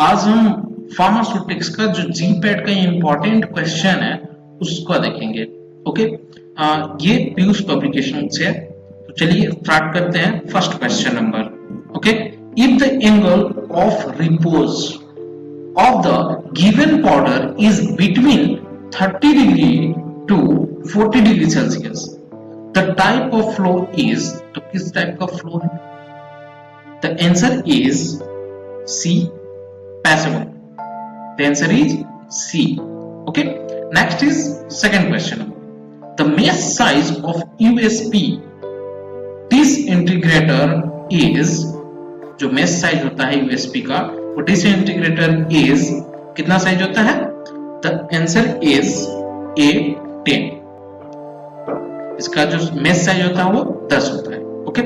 आज हम फार्मास्यूटिक्स का जो जीपैट का इंपॉर्टेंट क्वेश्चन है उसको देखेंगे। ओके, ये पीयूष पब्लिकेशन से है। तो चलिए स्टार्ट करते हैं। First question number. Okay, if the angle of repose of the given powder is between 30 degree to 40 degree Celsius, the type of flow is, तो किस टाइप का फ्लो है? The answer is C, passive. The answer is C. Okay, next is second question. The mesh size of USB disintegrator is, जो mesh size होता है USB का, वो disintegrator is कितना साइज होता है? The answer is A10. इसका जो mesh size होता है वो 10 होता है। Okay,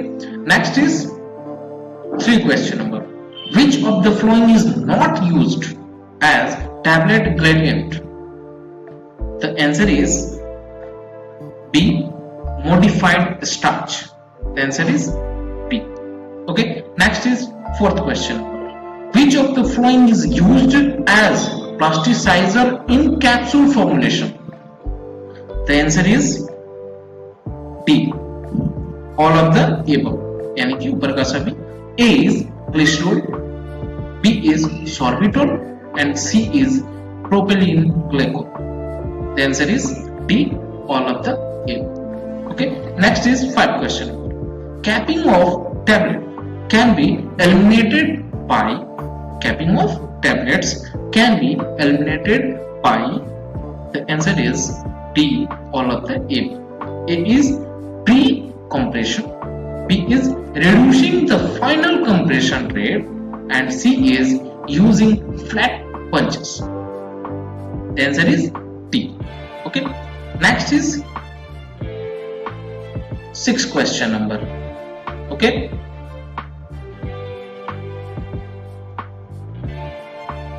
next is 3 question number. Which of the following is not used as tablet gradient? The answer is B, modified starch. The answer is B. Okay, next is 4th question. Which of the following is used as plasticizer in capsule formulation? The answer is D, all of the above. यानी कि ऊपर का सभी। A is glycerol, B is sorbitol and C is propylene glycol. The answer is D, all of the above. Okay, next is 5th question. Capping of tablet can be eliminated by, capping of tablets can be eliminated by, the answer is D, all of the above. A is pre-compression, B is reducing the final compression rate and C is using flat punches. The answer is D. Okay, next is 6th question number. Okay,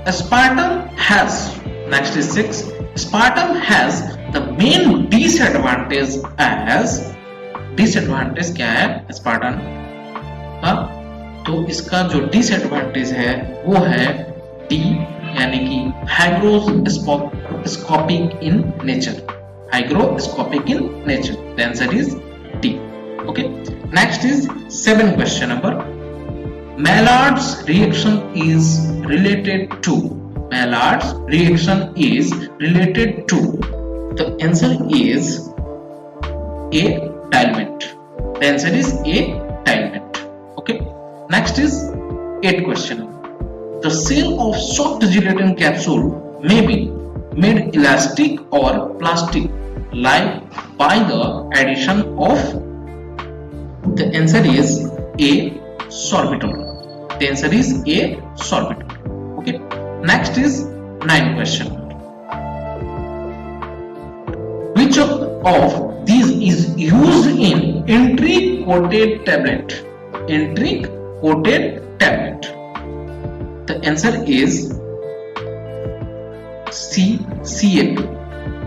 aspartame has, next is 6, aspartame has the main disadvantage as, disadvantage क्या है aspartame का? तो इसका जो disadvantage है वो है D, यानी कि hygroscopic in nature. Hygroscopic in nature. The answer is D. Okay, next is 7th question number. Maillard's reaction is related to, Maillard's reaction is related to, the answer is A, diluent. The answer is A, diluent. Okay, next is 8th question. The cell of soft gelatin capsule may be made elastic or plastic like by the addition of, the answer is A, sorbitol. The answer is A, sorbitol. Okay, next is 9th question. Which of these is used in enteric coated tablet? Enteric coated tablet. The answer is C, CAP.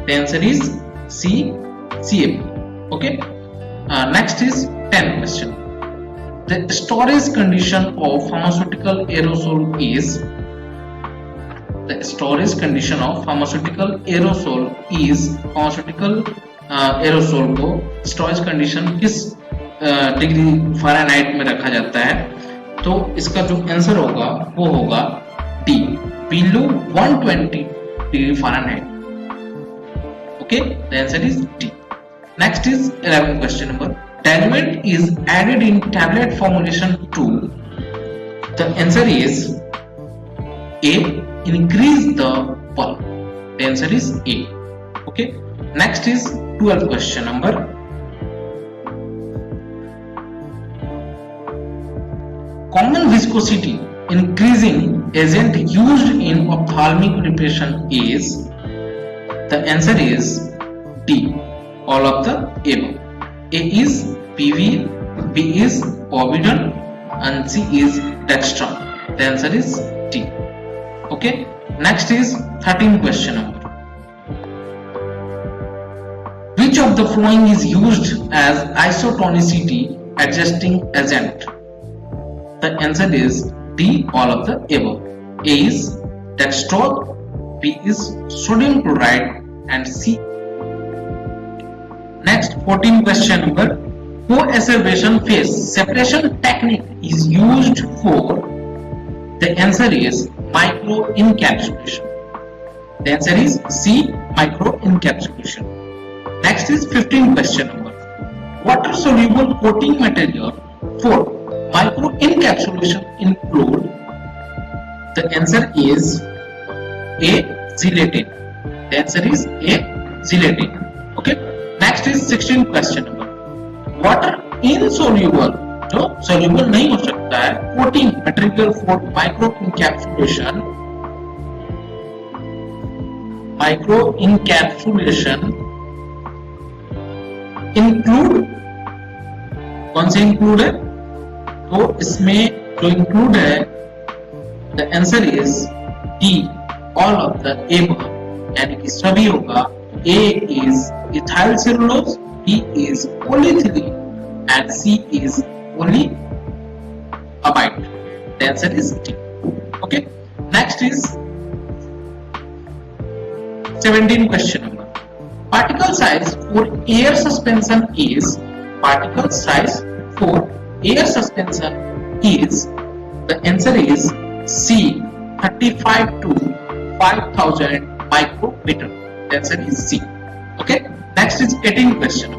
The answer is C, CAP. Okay, next is 10th question. The storage condition of pharmaceutical aerosol is, the storage condition of pharmaceutical aerosol is, pharmaceutical aerosol को storage condition किस degree Fahrenheit में रखा जाता है? तो इसका जो answer होगा वो होगा D, below 120 degree Fahrenheit. Okay, the answer is D. Next is 11th question number. Diluent is added in tablet formulation to, the answer is A, increase the pulp. The answer is A. Okay, next is 12th question number. Common viscosity increasing agent used in ophthalmic preparation is, the answer is D, all of the above. A is PV, B is povidone and C is dextran. The answer is D. Okay, next is 13th question number. Which of the following is used as isotonicity adjusting agent? The answer is D, all of the above. A is dextrose, B is sodium chloride, and C. Next, 14 question number. Co-acervation phase separation technique is used for. The answer is microencapsulation. The answer is C, microencapsulation. Next is 15 question number. Water soluble coating material for microencapsulation include. The answer is A, gelatin. The answer is A, gelatin. Okay. Next is 16 question number. Water insoluble, जो soluble नहीं हो सकता है, coating material for microencapsulation include. कौन से include है? तो इसमें जो include है, the answer is D, all of the above. यानी कि सभी होगा. A is ethyl cellulose, B is polyethylene, and C is polyamide. The answer is D. Okay. Next is 17 question number. Particle size for air suspension is. Particle size for air suspension is. The answer is C, 35 to 5000 micrometer. The answer is C. Okay. Next is 18 question.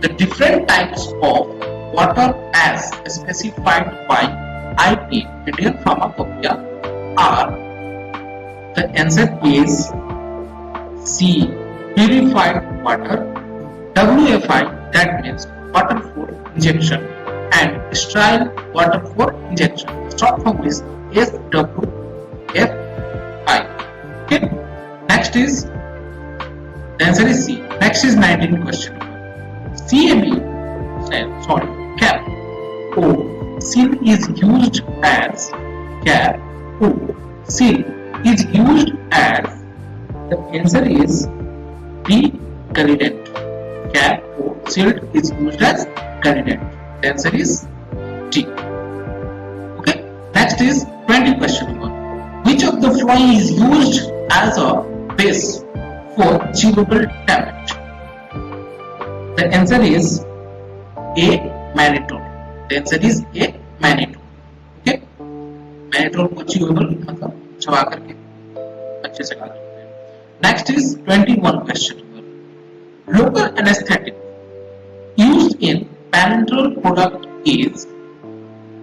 The different types of water as specified by IP, Indian Pharmacopoeia, are. The answer is C, purified water, WFI, that means water for injection, and sterile water for injection. Short form is SWFI. Okay. Next is, the answer is C. Next is 19 question. Cap O seal is used as. Cap O seal is used as. The answer is B, chelident. Cap O seal is used as chelident. The answer is D. Okay. Next is 20 question number. Which of the following is used as a base for chewable tablet? The answer is A, mannitol. The answer is A, mannitol. Okay. Mannitol को chewable मतलब चबा करके अच्छे से खा सकते हैं. Next is 21 question. Local anesthetic used in parenteral product is.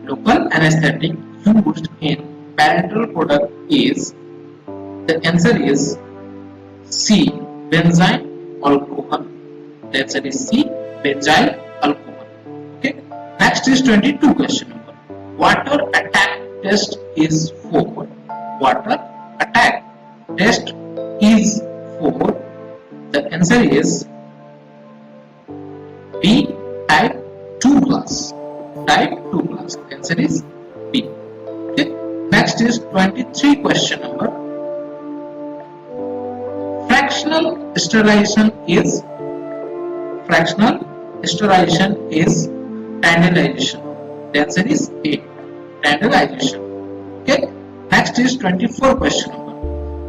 Local anesthetic used in parenteral product is. The answer is C, benzyl alcohol. The answer is C, benzyl alcohol. Okay. Next is 22 question number. Water attack test is for. Water attack test is for. The answer is B, type 2 glass. Type 2 glass. The answer is B. Okay. Next is 23 question number. Fractional sterilization is. Fractional sterilization is tandemization. The answer is A, tandemization. Okay. Next is 24 question number.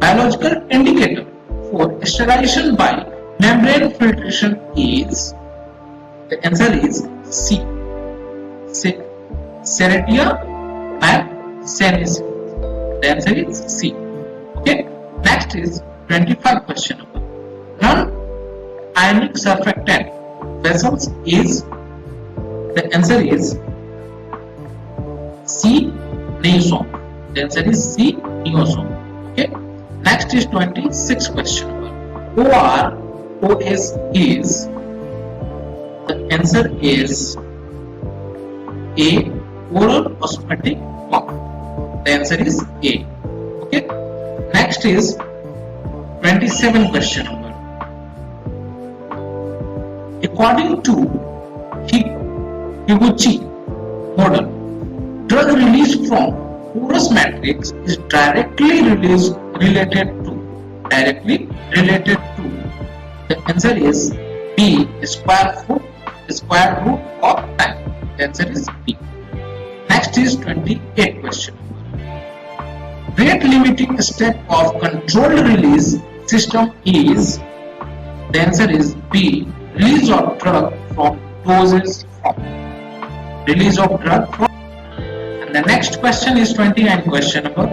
Biological indicator for sterilization by membrane filtration is. The answer is C, Serratia marcescens. The answer is C. Okay. Next is 25 question number. Non-ionic surfactant vessels is. The answer is C, neosome. The answer is C, neosome. Okay. Next is 26 question number. OS is. The answer is A, oral osmotic pump. The answer is A. Okay. Next is 27 question number. According to Higuchi model, drug released from porous matrix is directly related to. The answer is B, square root of time. The answer is B. Next is 28 question. rate limiting step of controlled release system is, the answer is B, release of drug from dosage form. Release of drug from. And the next question is 29 question number.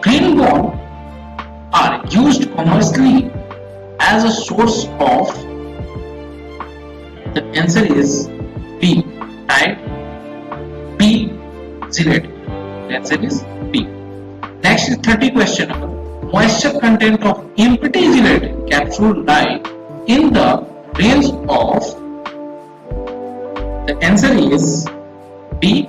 Green bond are used commercially as a source of, the answer is B, right? B, gelatin. The answer is B. Next is 30 question number. Moisture content of empty gelatin capsule lie in the range of, the answer is B,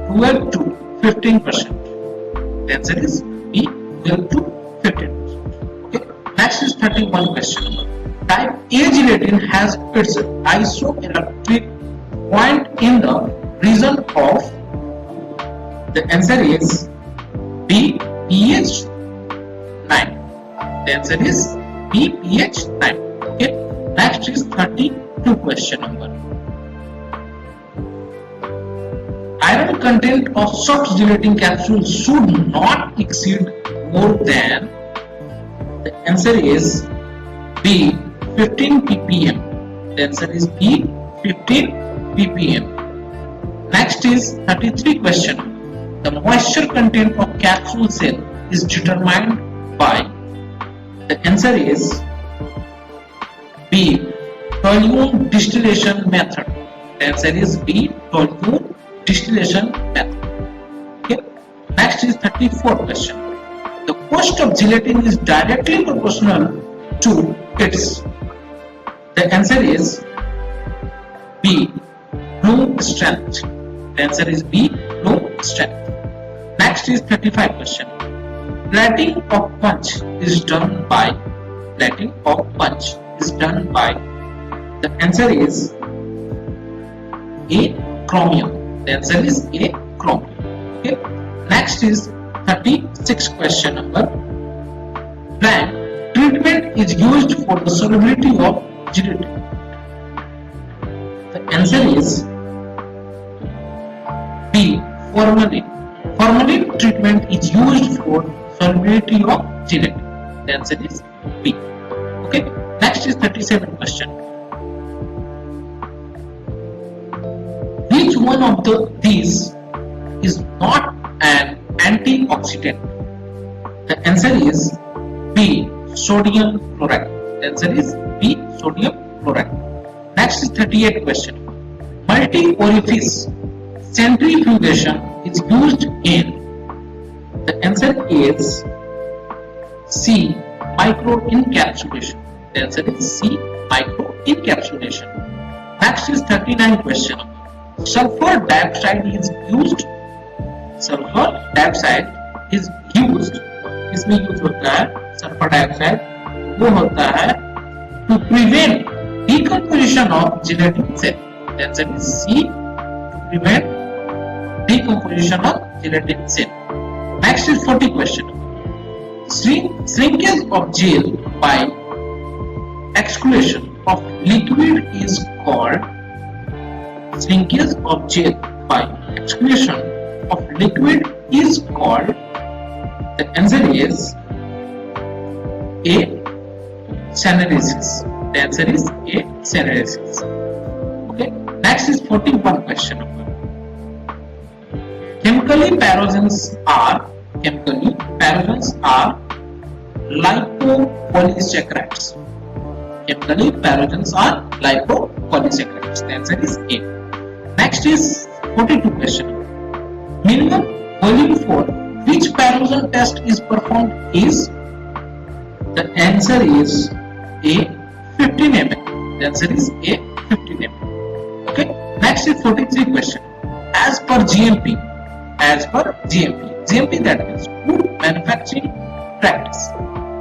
12 to 15%. The answer is B, 12 to 15%. Okay. Next is 31 question number. Type A gelatin has its isoelectric point in the region of, the answer is B, pH 9. The answer is B, pH 9. Okay. Next is 32 question number. Iron content of soft gelatin capsule should not exceed more than, the answer is B, 15 ppm. The answer is B, 15 ppm. Next is 33 question. The moisture content of capsule cell is determined by, the answer is B, toluene distillation method. The answer is B, toluene distillation method. Okay. Next is 34 question. The cost of gelatin is directly proportional to its, the answer is B, bloom strength. The answer is B, bloom strength. Next is 35 question. Plating of punch is done by, plating of punch is done by, the answer is A, chromium. The answer is A, chromium. Okay. Next is 36 question number. Blank treatment is used for the solubility of gelatin. The answer is B, formalin. Formalin treatment is used for solubility of gelatin. The answer is B. Okay. Next is 37 question. Which one of these is not an antioxidant? The answer is B, sodium chloride. The answer is B, sodium chloride. Next is 38 question. Multi-orifice centrifugation is used in, the answer is C, microencapsulation. The answer is C, microencapsulation. Next is 39 question. Sulfur dioxide is used, sulfur dioxide is used, इसमें use होता है sulphur dioxide, वो होता है to prevent decomposition of gelatin cell. The answer is C, to prevent decomposition of gelatin cell. Next is 40 question. Shrinkage of gel by exclusion of liquid is called, shrinkage of gel by exclusion of liquid is called, the answer is A, sanalysis. The answer is A, sanalysis. Okay. Next is 41 question number. Chemically parogens are lipopolysaccharides. Chemically parogens are lipopolysaccharides. The answer is A. Next is 42 question. Minimum volume for which parogen test is performed is, the answer is A, 15 ml. The answer is A, 15 ml. Okay. Next is 43 question. As per GMP, GMP that means Good Manufacturing Practice,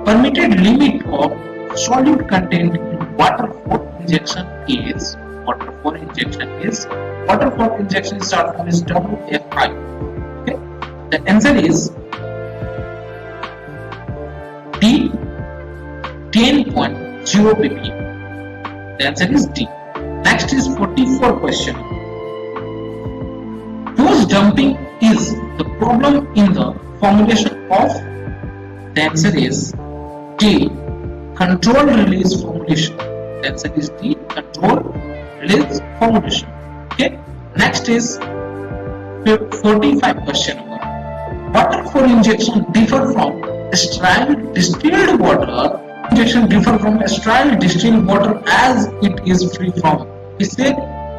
permitted limit of solute content in water for injection is, water for injection start from is WFI. Okay. The answer is D, 10.0 ppm. The answer is D. Next is 44 question. Dose dumping is the problem in the formulation of The answer is D. Controlled release formulation. The answer is D. Controlled release formulation. Okay. Next is 45 question number. Water for injection differ from sterile distilled water. Injection differ from sterile distilled water as it is free from. इससे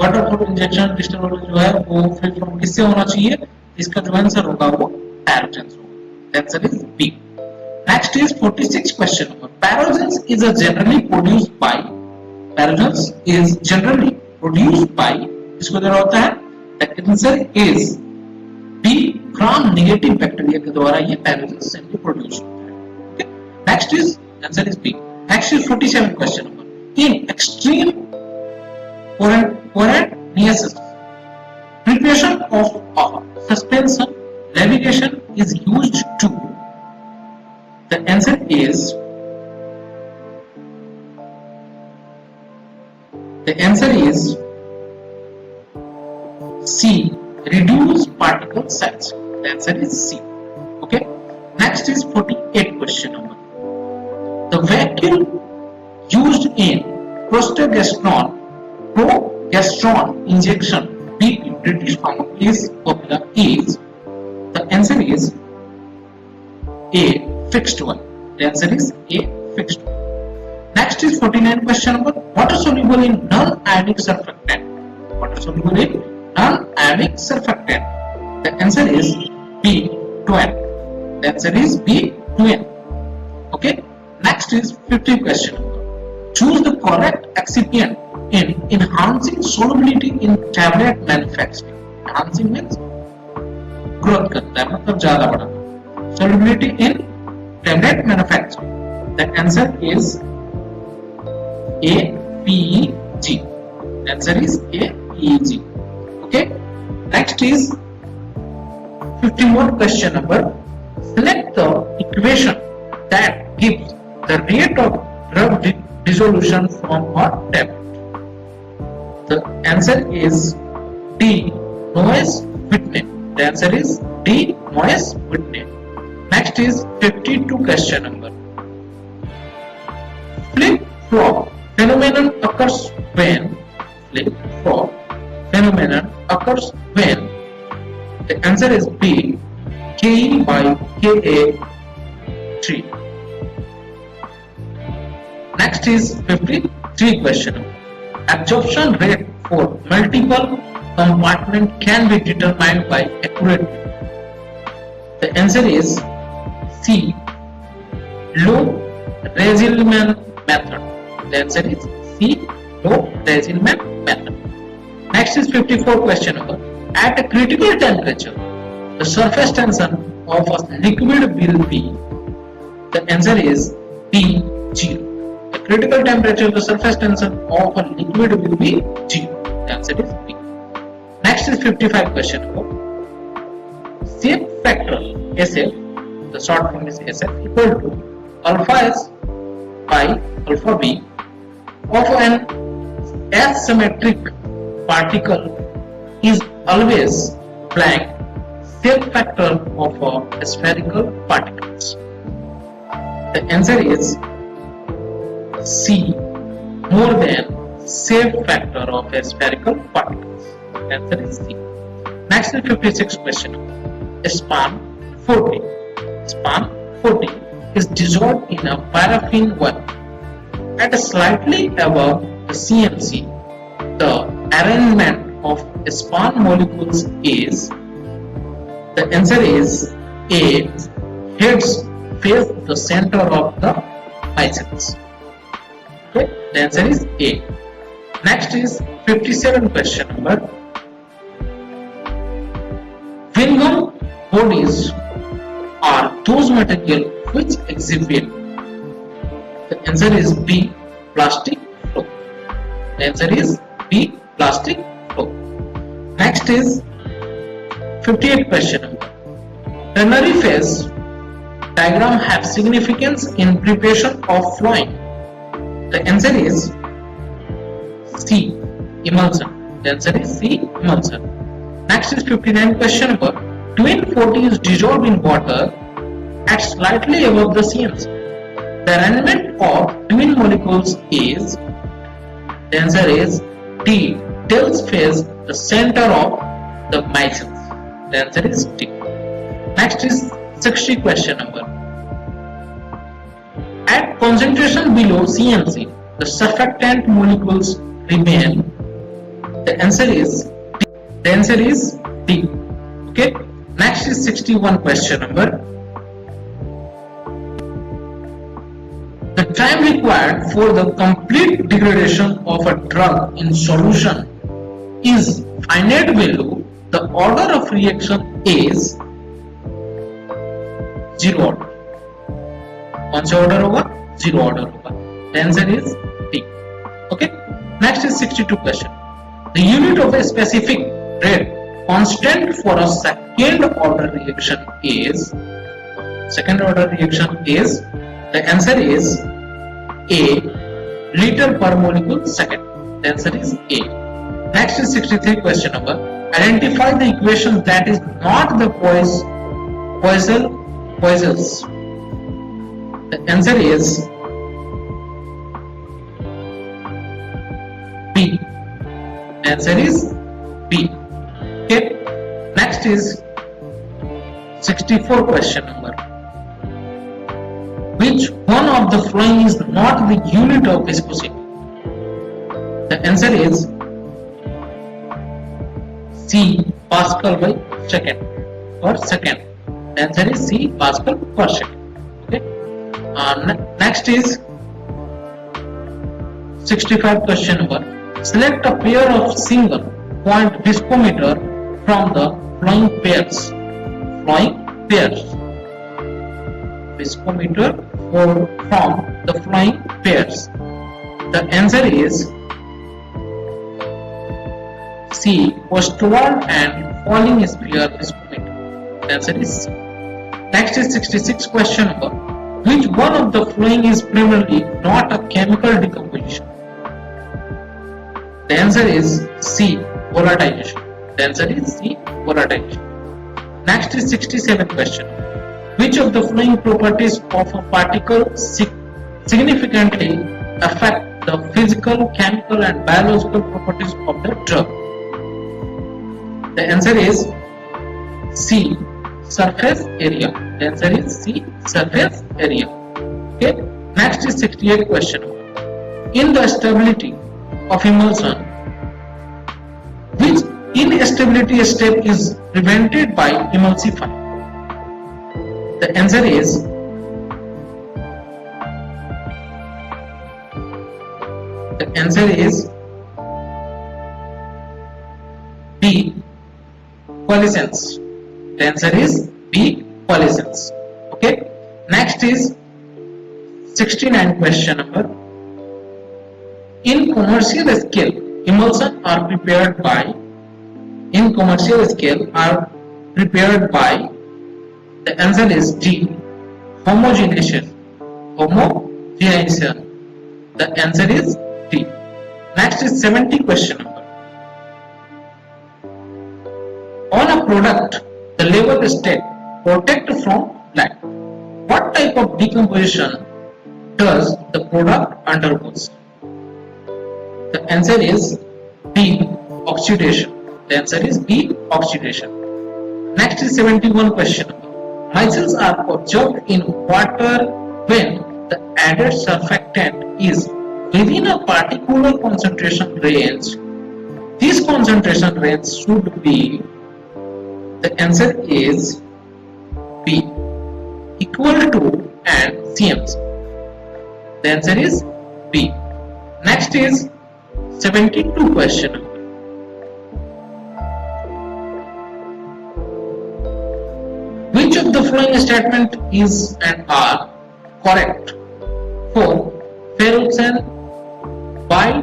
water for injection distilled water जो है वो free from किससे होना चाहिए? इसका जो answer होगा वो पैरोजेंस होगा. Answer is B. Next is 46 question number. Pyrogens is generally produced by. Pyrogens is generally produced by. इसको दे रहा होता है. The answer is B. Gram negative bacteria के द्वारा ये पैरोजेंस जनरली प्रोड्यूस होता है. Okay. Next is answer is B. Next is 47 question number. In extreme Poronesis, preparation of suspension navigation is used to. The answer is C. Reduce particle size. The answer is C. Okay. Next is 48 question number. The vacuum used in progesterone injection in British Commonplace formula is. The answer is A. Fixed one. The answer is A. Fixed one. Next is 49 question number. Water soluble in non-ionic surfactant. Water soluble in non-ionic surfactant. The answer is B. 12. The answer is B. 12. Okay. Next is 50 question number. Choose the correct excipient in enhancing solubility in tablet manufacturing. Enhancing means growth करता है, मतलब ज्यादा बढ़ाना. Solubility in tablet manufacturing. The answer is A. PEG. The answer is A. PEG. Okay. Next is 51 question number. Select the equation that gives the rate of drug dissolution from a tablet. The answer is D. Noyes-Whitney. The answer is D. Noyes-Whitney. Next is 52 question number. Flip-flop phenomenon occurs when. Flip-flop phenomenon occurs when. The answer is B. Ke by Ka3. Next is 53 question number. Absorption rate for multiple compartment can be determined by accurately. The answer is C. Low-Reisman method. The answer is C. Low-Reisman method. Next is 54 question number. At a critical temperature, the surface tension of a liquid will be. The answer is B. 0. Critical temperature, the surface tension of a liquid will be 0. The answer is B. Next is 55 question number. Shape factor SF, the short form is SF, equal to alpha S by alpha B of an asymmetric particle is always blank shape factor of a spherical particles. The answer is C. More than shape factor of a spherical particles. Answer is C. Next is 56 question. Span 40. Span 40 is dissolved in a paraffin one. At slightly above the CMC, the arrangement of span molecules is. The answer is A. Heads face the center of the micelles. Okay, the answer is A. Next is 57 question number. Wingham bodies are those materials which exhibit. The answer is B. Plastic flow. The answer is B. Plastic flow. Next is 58 question number. Ternary phase diagram have significance in preparation of fluid. The answer is C. Emulsion. The answer is C. Emulsion. Next is 59 question number. Twin 40 is dissolved in water at slightly above the CMC. The arrangement of amine molecules is, the answer is D. Tails face the center of the micelles. The answer is D. Next is 60 question number. At concentration below CMC, the surfactant molecules remain. The answer is D. The answer is D. Okay. Next is 61 question number. The time required for the complete degradation of a drug in solution is finite value. The order of reaction is 0 order. कौन सा order होगा? 0 order होगा. The answer is D. Okay. Next is 62 question. The unit of a specific rate constant for a second order reaction is. The answer is A. Liter per molecule second. The answer is A. Next is 63 question number. Identify the equation that is not the Poisson's. The answer is B. The answer is B. Okay. Next is 64 question number. Which one of the following is not the unit of viscosity? The answer is C. Pascal by second per second. The answer is C. Pascal per second. Okay. Next is 65 question number. Select a pair of single point viscometer from the following pairs. Viscometer from the following pairs. The answer is C. Postward and falling sphere viscometer. The answer is C. Next is 66 question number. Which one of the following is primarily not a chemical decomposition? The answer is C. Volatilization. The answer is C. Volatilization. Next is 67 question. Which of the following properties of a particle significantly affect the physical, chemical and biological properties of the drug? The answer is C. Surface area. The answer is C. Surface area. Okay. Next is 68 question. In the stability of emulsion, which instability step is prevented by emulsifying? The answer is B. Coalescence. The answer is B. Coalescence. Okay. Next is 69 question number. In commercial scale, emulsion are prepared by. The answer is D. Homogenization. The answer is D. Next is 70 question number. On a product, the label state protect from light. What type of decomposition does the product undergoes? The answer is B. Oxidation. The answer is B. Oxidation. Next is 71 question. Micelles are observed in water when the added surfactant is within a particular concentration range. This concentration range should be, the answer is B, equal to and CMC. The answer is B. Next is 72 question. Which of the following statement is and are correct? For ferroxene by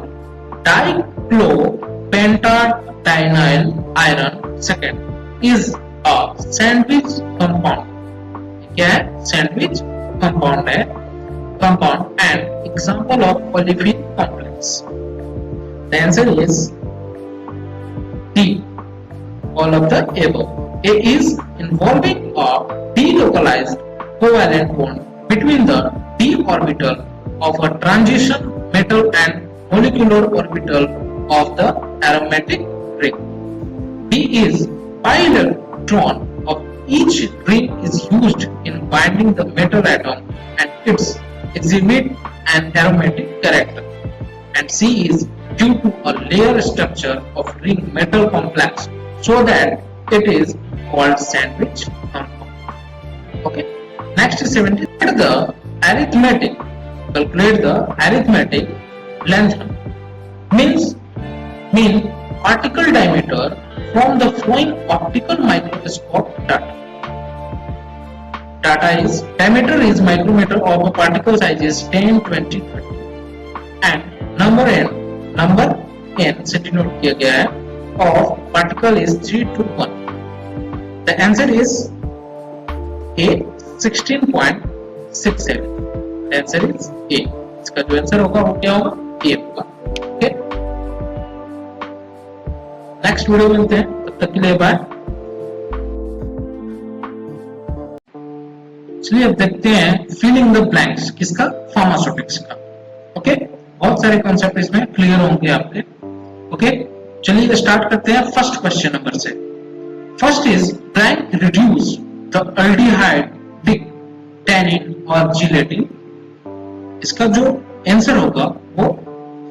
dichlopentadienyl iron second is a sandwich compound. क्या है? Sandwich compound है. Compound and example of olefin complex. The answer is D. All of the above. A is involving a delocalized covalent bond between the d orbital of a transition metal and molecular orbital of the aromatic ring. D is pi-electron of each ring is used in binding the metal atom and its exhibit an aromatic character. And C is due to a layer structure of ring metal complex so that it is called sandwich compound. Okay. Next is 70. Calculate the arithmetic length mean particle diameter from the flowing optical microscope data. Diameter is micrometer of a particle size is 10, 20, 30 and number n set note किया गया है of particle is 3 to 1. The answer is A 16.67. The answer is A. इसका जो answer होगा वो क्या होगा? A होगा. ओके. नेक्स्ट वीडियो मिलते हैं, तब तक के लिए बाय. चलिए अब देखते हैं फिलिंग द ब्लैंक्स किसका? फार्मास्यूटिक्स का. ओके. बहुत सारे कॉन्सेप्ट इसमें क्लियर होंगे आपके. ओके. चलिए स्टार्ट करते हैं फर्स्ट क्वेश्चन नंबर से. First is blank reduce the aldehyde tannin और जिलेटिन. इसका जो आंसर होगा वो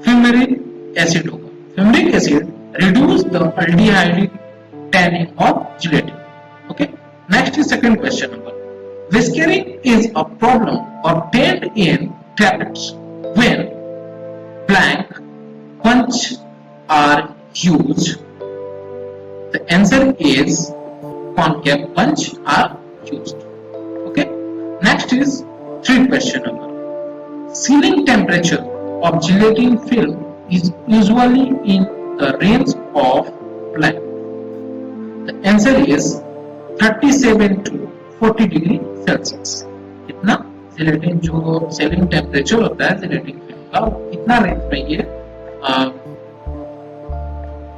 फ्यूमेरिक एसिड होगा. Fumaric acid reduce the aldehyde tannin और gelatin. Okay. Next is second question number. Whiskering is a problem obtained in tablets when blank punch are used. The answer is concave punch are used. Okay. Next is third question number. Sealing temperature of gelatin film is usually in the range of blank. The answer is 37 to 40 degree Celsius. कितना gelatin जो selling temperature होता है gelatin film का कितना range में ये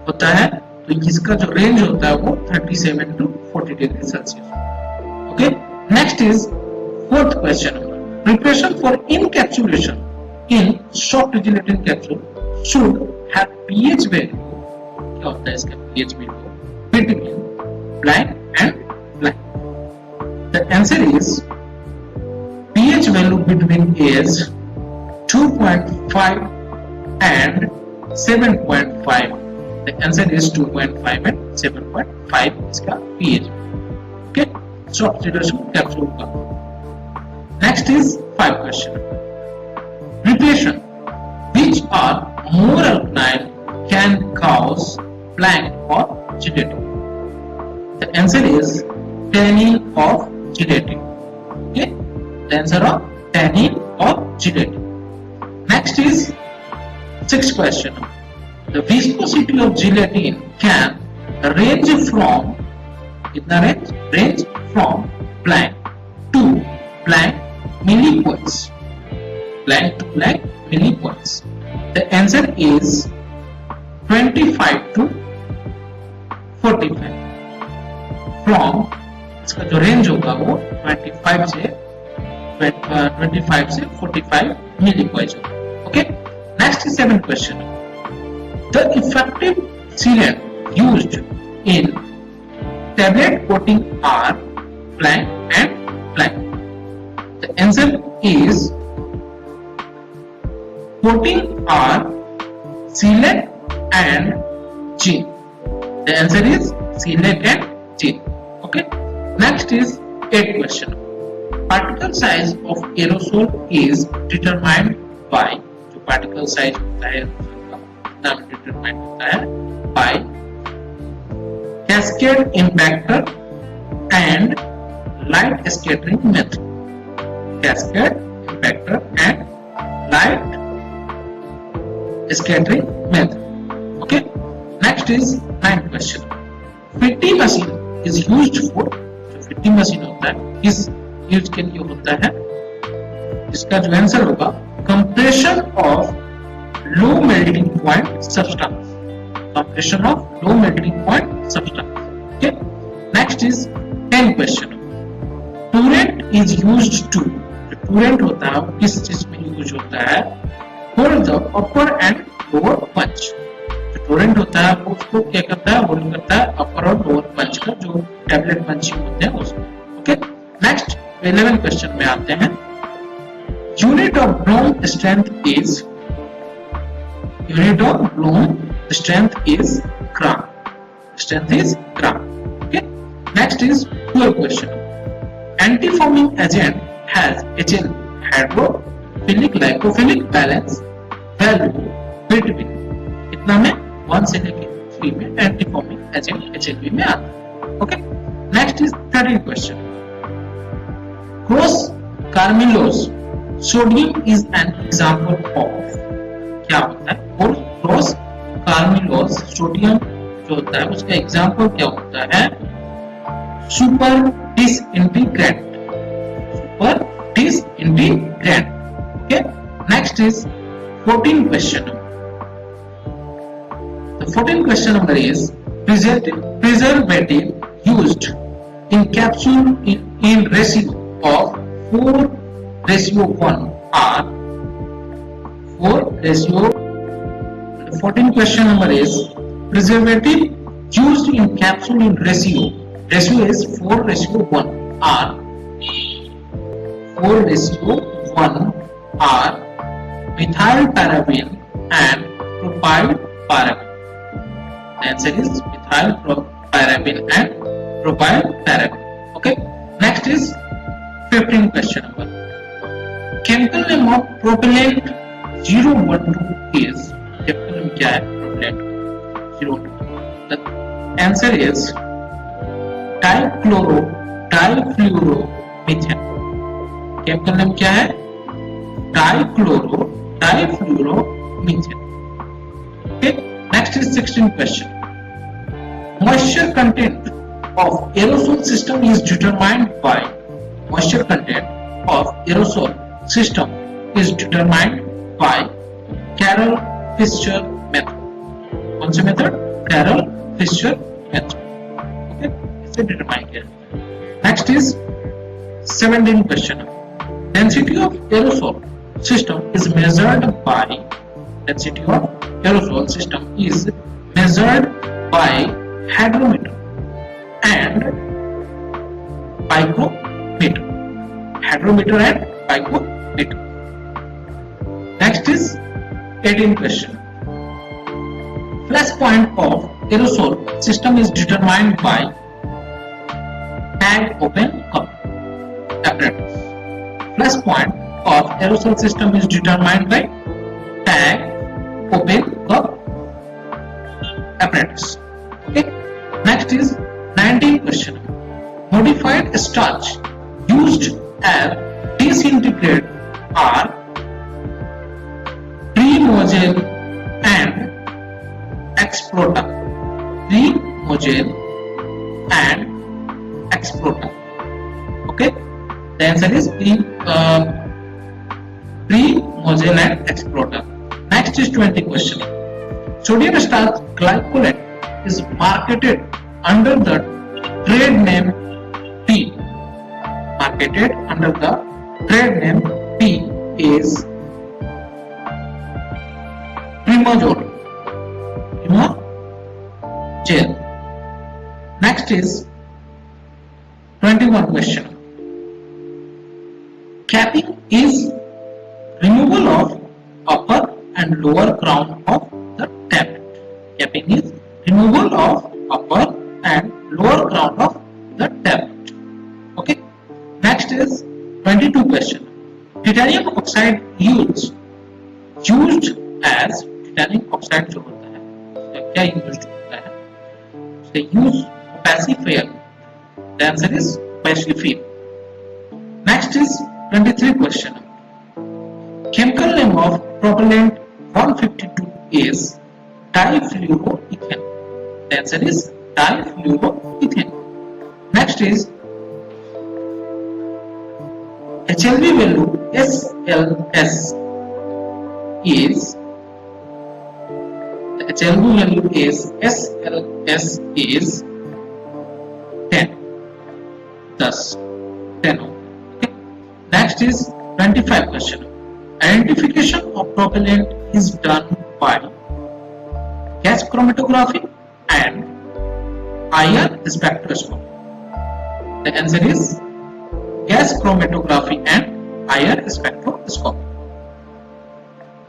होता है. तो इसका जो रेंज होता है वो 37 to 40 degree Celsius. Okay. Next is fourth question number. Preparation for encapsulation in soft gelatin capsule should have pH value. क्या होता है इसका pH value between blank and blank. The answer is pH value between is 2.5 and 7.5. The answer is 2.5 and 7.5 इसका pH. Okay, soft solution capsule का. Next is 5 question. Preparation which are more alkaline can cause blank or gelatin. The answer is tannin of gelatin. Okay, the answer of tannin of gelatin. Next is sixth question. The viscosity of gelatin can range from blank to blank millipoise. Blank to blank millipoise. The answer is 25 to 45. From इसका जो range होगा वो 25 से 45 millipoise होगा. Okay. Next is 7th question. The effective sealant used in tablet coating are blank and blank. The answer is coating are sealant and gin. The answer is sealant and gin. Okay. Next is 8th question. Particle size of aerosol is determined by जो particle size होता है aerosol का नाम determined होता है by cascade impactor and light scattering method. Cascade impactor and light scattering method. Okay. Next is 9th question. Fitting machine is used for fitting machine होता है किस यूज के लिए होता है. इसका जो आंसर होगा compression of low melting point substance. Compression of low melting point substance. Okay. Next is 10th question. Turret is used to, turret होता है वो किस चीज में यूज होता है, hold the upper and lower punch, जो टूरेंट होता है वो उसको क्या करता है, होल्ड करता है अपर और लोअर पंच का, जो टैबलेट पंचिंग होते हैं उसको। ओके, नेक्स्ट 11 क्वेश्चन में आते हैं। Unit of Blom strength is, unit of Blom strength is gram, strength is gram. Okay, next is 12 question. Antifoaming agent has HL, hydrophilic lipophilic balance value between कितना में 1 से लेके 3 में antifoaming agent HLB में आता है। Okay, next is 13 question. Cross Carmelose sodium is an example of, क्या होता है, और cross Carmelose sodium जो होता है उसका एग्जाम्पल क्या होता है, super disintegrant, super disintegrant. Okay, next is 14 question. The 14 question number is preservative used in capsule in ratio of 4:1 are 4:. The 14 question number is preservative used in capsule in ratio is 4:1 are 4:1 are methyl paraben and propyl paraben. The answer is methyl paraben and propyl paraben. Okay, next is 15 question number. Chemical name of propellant 012 is, chemical name क्या है propellant 012? The answer is difluoromethane. Chemical name क्या है, difluoromethane. Okay, next is 16 question. Moisture content of aerosol system is determined by, moisture content of aerosol system is determined by Carroll-Fisher method. कौन सा method, Carroll-Fisher method. Okay, इसे determine किया। Next is 17 question. Density of aerosol system is measured by, density of aerosol system is measured by hydrometer and pycnometer, hydrometer and pycnometer. Next is 18 question. Flash point of aerosol system is determined by tag open cup apparatus. Flash point of aerosol system is determined by tag open cup apparatus. Okay. Next is 19 question. Modified starch used as disintegrate are Tremogel and Explota. Tremogel and Explota. Okay, the answer is Tremogel and Explota. Next is 20 question. Sodium starch glycolate is marketed under the trade name P. Marketed under the trade name P is Tremogel. Gel. Next is 21 question. Capping is removal of upper and lower crown of the tablet. Capping is removal of upper and lower crown of the tablet. Okay. Next is 22 question. Titanium oxide used as, titanium oxide जो होता है क्या use होता है, उसका use pacifier. The answer is pacifier. Next is 23 question. Chemical name of propellant 152 is difluoroethane. The answer is difluoroethane. Next is HLB value SLS is, the HLB value is SLS is 10. Thus 10. Okay. Next is 25 question. Identification of propellant is done by gas chromatography and IR spectroscopy. The answer is gas chromatography and IR spectroscopy.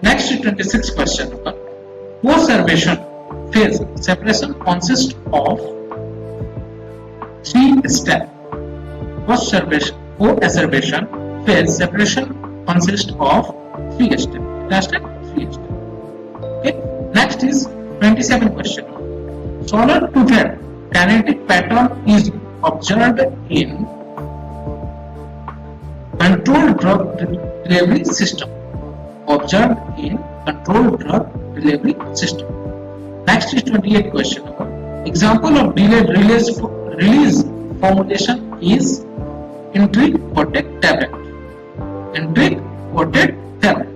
Next is 26 question. Co-servation phase separation consists of 3 steps. Co-servation phase separation consists of 3 steps. Okay. Next is 27 question. Solar-toothed kinetic pattern is observed in controlled drug delivery system. Observed in controlled drug delivery system. Next is 28 question. Example of delayed release formulation is enteric coated tablet. Enteric coated tablet.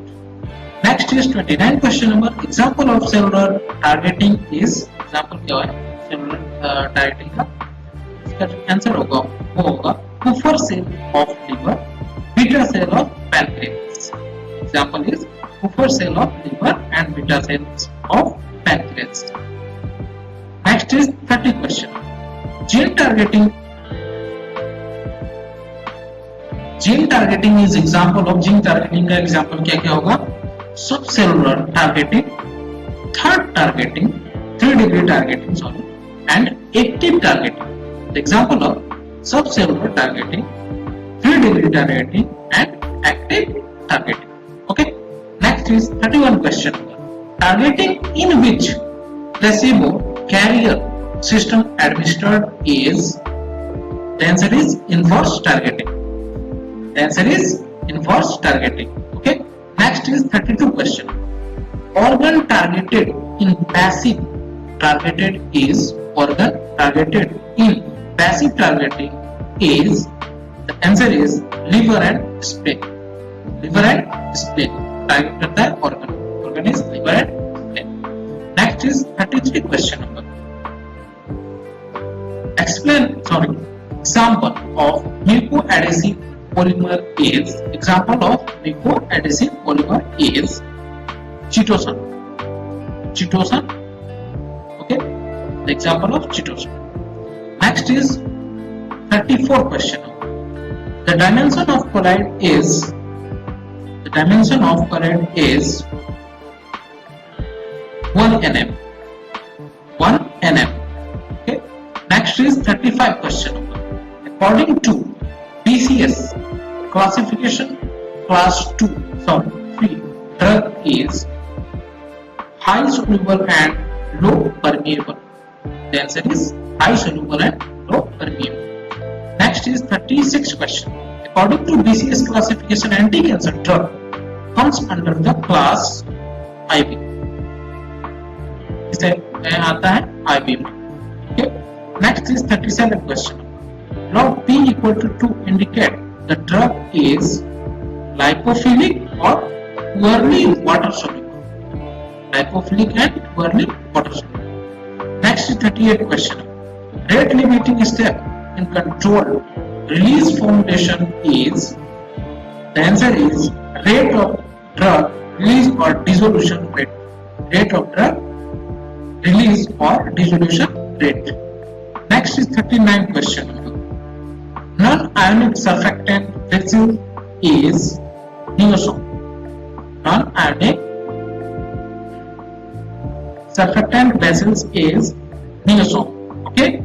Next is 29 question number. Example of cellular targeting is, example क्या है cellular targeting का, इसका answer होगा वो होगा Kupffer cell of liver, beta cell of pancreas. Example is Kupffer cell of liver and beta cells of pancreas. Next is 30 question. Gene targeting is example of gene targeting का example क्या क्या होगा? Subcellular targeting, third targeting, 3-degree targeting, and active targeting. The example of subcellular targeting, 3-degree targeting, and active targeting. Okay. Next is 31 question. Targeting in which placebo carrier system administered is, the answer is inverse targeting. The answer is inverse targeting. Okay. Next is 32 question. Organ targeted in passive targeted is, organ targeted in passive targeting is, the answer is liver and spleen. Liver and spleen target करता है organ is liver and spleen. Next is 33 question number. Example of mucoadhesive polymer is, example of mucoadhesive polymer is chitosan. Okay, the example of chitosan. Next is 34 question. The dimension of colloid is 1 nm. 1 nm. Okay. Next is 35 question. According to BCS classification, class 3 drug is high soluble and low permeable. The answer is high soluble and low permeable. Next is 36 question. According to BCS classification, anti-cancer drug comes under the class IB. इसे आता है IB में. Okay. Next is 37 question. Log P equal to 2 indicate the drug is lipophilic or poorly water soluble. Lipophilic and poorly water soluble. Next is 38 question. Rate limiting step in controlled release formulation is, the answer is rate of drug release or dissolution rate. Rate of drug release or dissolution rate. Next is 39 question. Non-ionic surfactant vessel is neosome. Non-ionic surfactant vessels is neosome. Okay.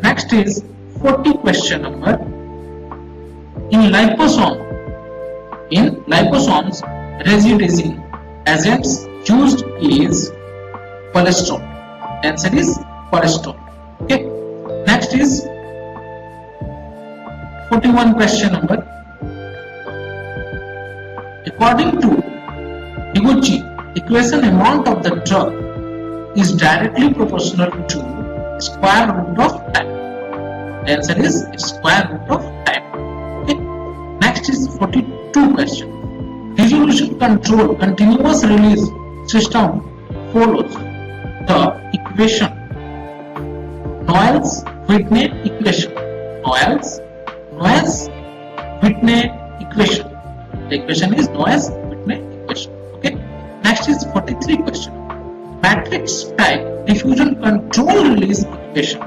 Next is 40 question number. In liposomes, residizing agents used is cholesterol. The answer is cholesterol. Okay. Next is 41 question number. According to Deguchi equation, amount of the drug is directly proportional to square root of time. The answer is square root of time. Okay. Next is 42 question. Dissolution control continuous release system follows the equation Noyes-Whitney equation. Noyes-Whitney equation. The equation is known as Whitney equation. Okay. Next is 43 question. Matrix type diffusion control release equation.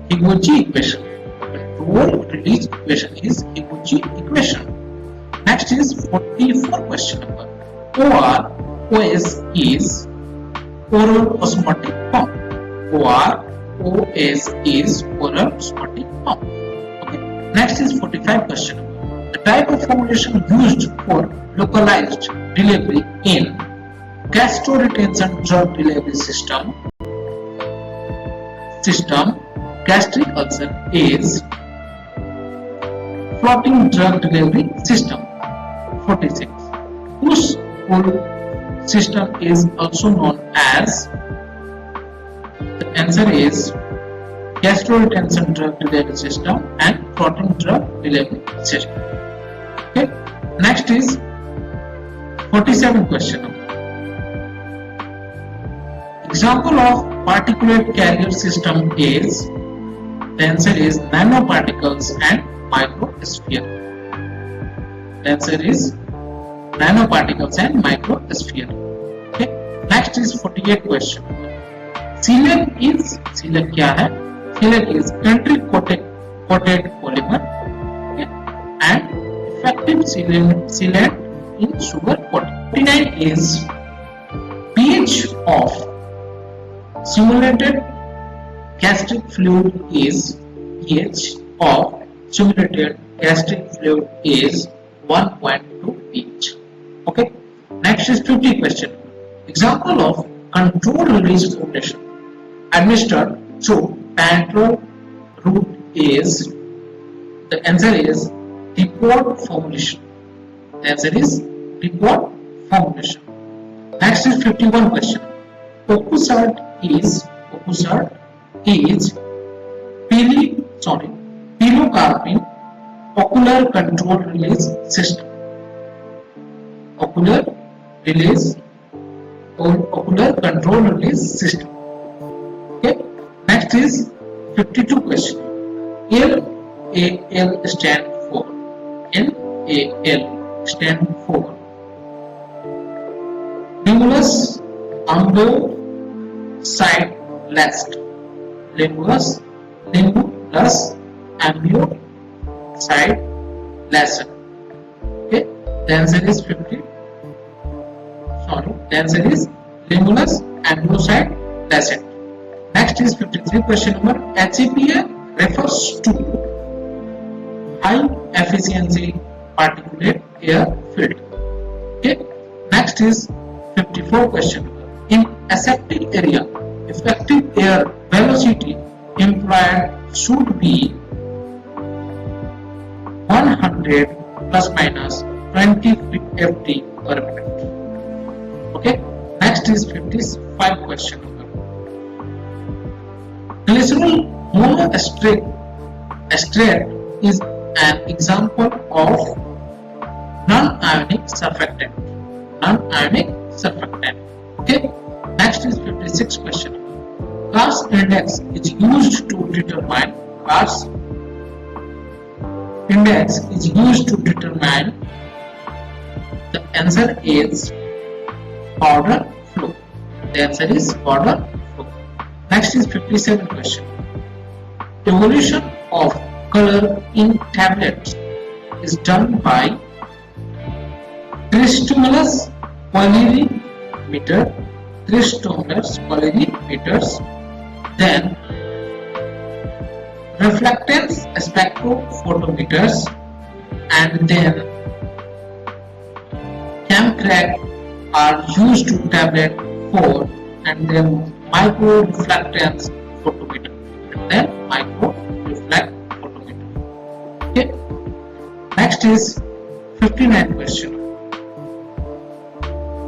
Higuchi equation. Control release equation is Higuchi equation. Next is 44 question number. OS is oral osmotic pump. OS is oral osmotic pump. Okay. Next is 45 question number. The type of formulation used for localized delivery in gastroretention drug delivery system gastric ulcer is floating drug delivery system. 46. Push pull system is also known as, the answer is gastroretention drug delivery system and floating drug delivery system. Okay. Next is 47 question. Example of particulate carrier system is, the answer is nanoparticles and microsphere. The answer is nanoparticles and microsphere. Okay. Next is 48 question. Sealant is, sealant क्या है? Sealant is entry coated polymer, okay, and effective sealant in sugar coating. 49 is pH of simulated gastric fluid is, pH of simulated gastric fluid is 1.2 pH. Okay. Next is 50 question. Example of controlled release formulation administered through parenteral route is, the answer is depot formulation. The answer is depot formulation. Next is 51 question. Ocusart is pilocarpine ocular control release system. Ocular control release system. Okay. Next is 52 question. LAL stand for, LAL stand for Limulus ambulocide last. Limulus ambulocide last. Okay. The answer is 50. The answer is Limulus ambulocide last. Next is 53 question number. HEPA refers to high efficiency particulate air filter. Okay. Next is 54 question. In aseptic area, effective air velocity implied should be 100 plus minus 20 ft per minute. Okay. Next is 55 question. Glycerol monoestrate is an example of non-ionic surfactant. Okay. Next is 56 question. Class index is used to determine the answer is powder flow. The answer is powder flow. Next is 57 question. Evolution of color in tablets is done by tristomulus polarimeter, then reflectance spectrophotometers, and then camcrack are used to tablet 4, and then micro reflectance photometer, and then micro reflect photometer. Okay. Next is 59 question.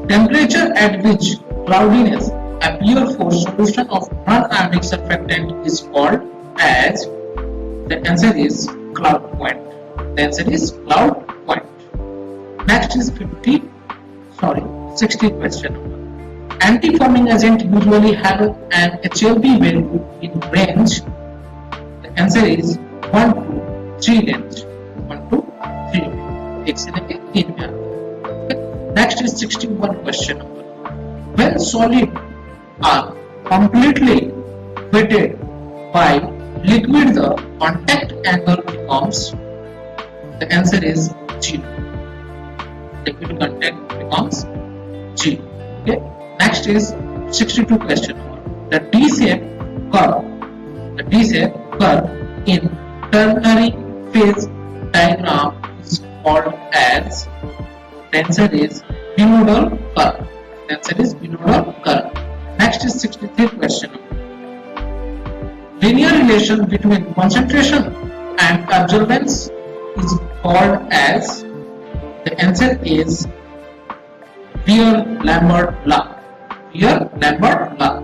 Temperature at which cloudiness appear for solution of non-ionic surfactant is called as, the answer is cloud point. The answer is cloud point. Next is 60 question. Anti-foaming agent usually have an HLB value in range. The answer is 1 to 3 range. 1 to 3. एक से लेके 3 में आता है। Next is 61 question number, when solid are completely wetted by liquid the contact angle becomes, the answer is 0. Liquid contact becomes 0. Okay, next is 62 question number, the D-shaped curve in ternary phase diagram is called as, the answer is binodal curve. The answer is binodal curve. Next is 63 question. Linear relation between concentration and absorbance is called as, the answer is Beer-Lambert law. Beer-Lambert law.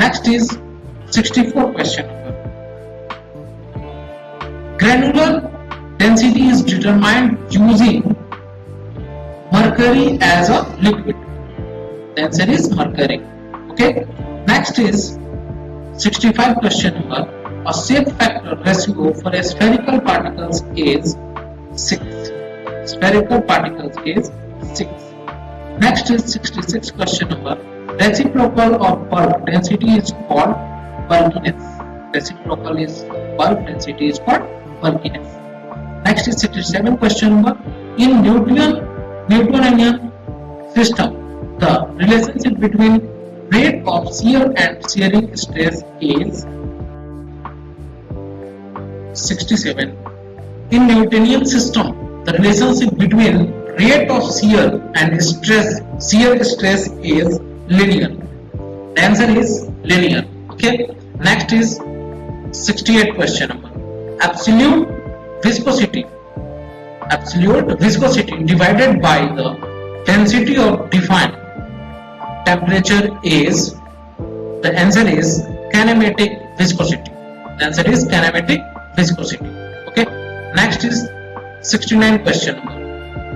Next is 64 question. Granular density is determined using mercury as a liquid. The answer is mercury. Okay. Next is 65 question number, a shape factor ratio for a spherical particles is 6. Spherical particles is 6. Next is 66 question number, reciprocal of bulk density is called bulkiness. Reciprocal is bulk density is called bulkiness. Next is 67 question number, in Newtonian system, the relationship between rate of shear and shearing stress is 67. In Newtonian system, the relationship between rate of shear and shear stress is linear. The answer is linear. Okay. Next is 68 question number, absolute viscosity divided by the density of defined temperature is, the answer is kinematic viscosity. The answer is kinematic viscosity. Okay. Next is 69 question number,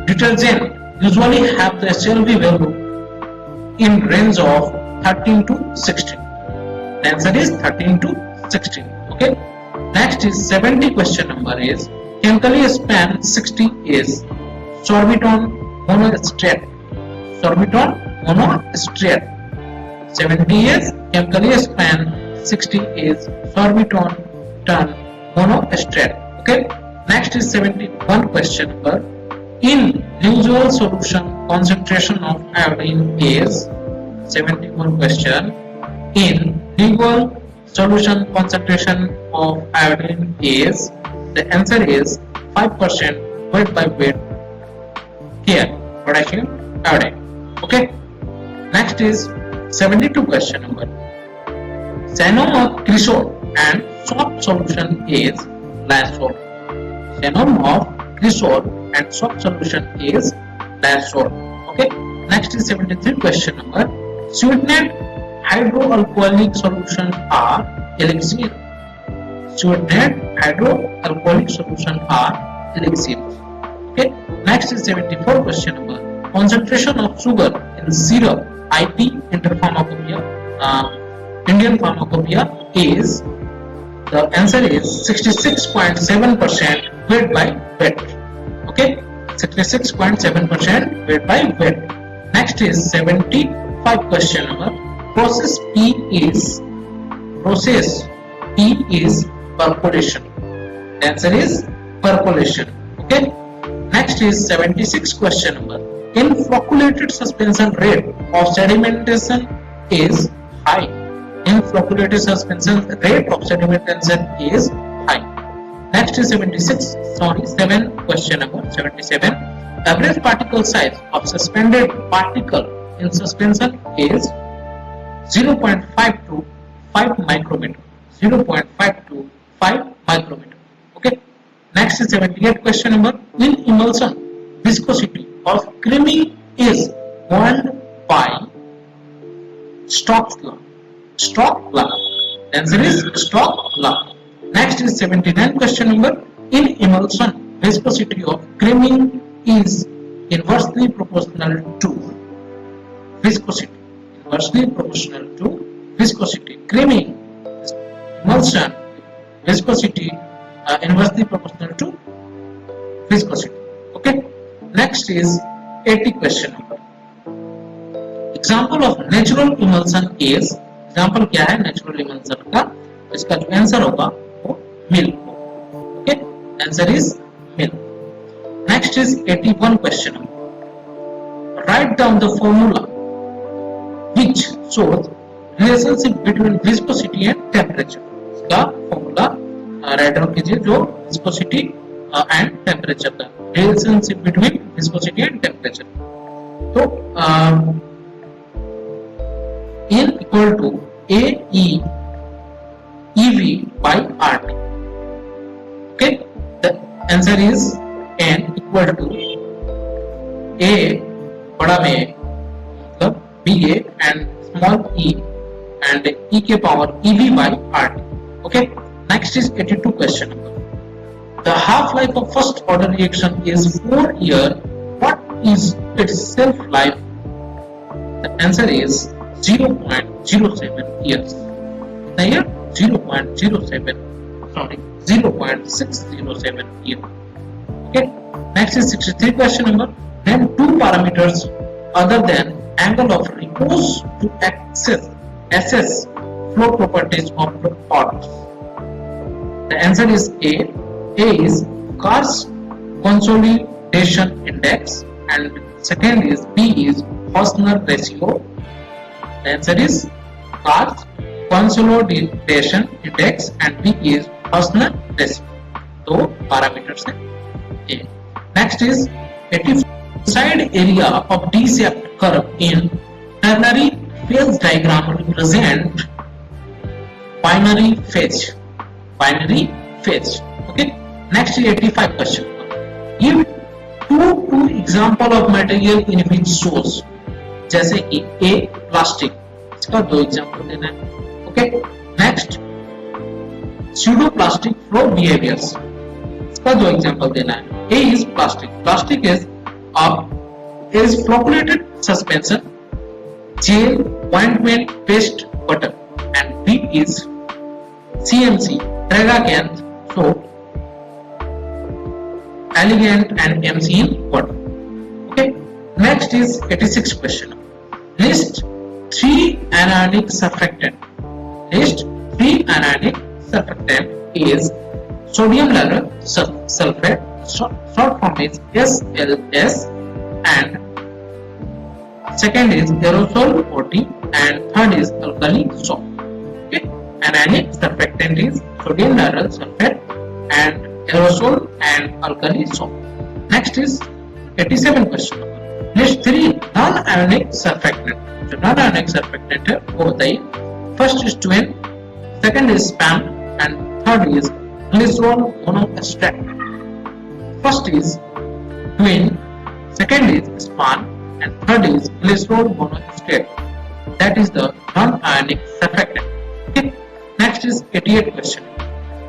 detergent usually have the SLV value in range of 13 to 16. The answer is 13 to 16. Okay. Next is 70 question number is, chemically span 60 is sorbitol monohydrate. Sorbitol monohydrate. 70 is chemically span 60 is sorbitol monohydrate. Okay. Next is 71 question number, in usual solution concentration of iodine is, 71 question, in usual solution concentration of iodine is, the answer is 5% weight by weight here potassium iodine. Okay. Next is 72 question number, xenon of cresol and soft solution is lysol. Xenon of cresol and soft solution is lysol. Okay. Next is 73 question number, sweetened hydroalcoholic solution are elixir. Sweetened hydroalcoholic solution are elixir. Okay. Next is 74 question number, concentration of sugar in syrup IP Indian pharmacopoeia is, the answer is 66.7% weight by weight. Okay. 66.7% weight by weight. Next is 75 question number, process P is percolation. The answer is percolation. Okay. Next is 76 question number, in flocculated suspension rate of sedimentation is high. In flocculated suspension rate of sedimentation is high. Next is 7 question number 77, average particle size of suspended particle in suspension is 0.5 to 5 micrometer. 0.5 to 5 micrometer. Okay. Next is 78 question number, in emulsion viscosity of creamy is governed by Stokes law. Stokes law. Answer is Stokes law. Next is 79 question number, in emulsion viscosity of creaming is inversely proportional to viscosity. Inversely proportional to viscosity. Creaming emulsion viscosity inversely proportional to viscosity. Okay. Next is 80 question number. Example of natural emulsion is, example क्या है natural emulsion का, इसका जो answer होगा वो milk. Okay, answer is milk. Next is 81 question number. Write down the formula which shows relationship between viscosity and temperature. इसका formula write down कीजिए जो viscosity and temperature का relationship between viscosity and temperature. तो N equal to AE EV by RT. Okay, the answer is N equal to A बड़ा में मतलब BA and small e and e के power EV by RT. Okay, next is 82 question number. The half-life of first order reaction is 4 years. What is its self-life? The answer is 0.07 years. The year 0.07, sorry, 0.607 year. Okay. Next is 63 question number. Name two parameters other than angle of repose to assess flow properties of the orders. The answer is A. A is Carr's consolidation index, and second is B is Hausner ratio. The answer is Carr's consolidation index and B is Hausner ratio. दो parameters हैं A. Next is 85 side area of D-shaped curve in ternary phase diagram represent binary phase. Binary phase. Okay. Next is 85 question. Give two example of material in which shows. जैसे कि A plastic, इसका दो example देना है. Okay. Next pseudo plastic flow behaviours, इसका दो example देना है. A is plastic. Plastic is flocculated suspension, gel, ointment, paste, butter, and B is CMC, Tragacanth, soap, elegant and MC in water. Okay. Next is 86 question. List 3 anionic surfactant. List 3 anionic surfactant is sodium lauryl sulfate, short form is SLS, and second is aerosol 40, and third is alkali soap. Okay. Anionic surfactant is sodium lauryl sulfate and aerosol and alkali soap. Next is 87 question. List 3 non-ionic surfactant. जो non-ionic surfactant है वो बताइए. First is twin, second is span, and third is glycerol monoester. First is twin, second is span, and third is glycerol monoester. That is the non-ionic surfactant. Okay. Next is 88 question.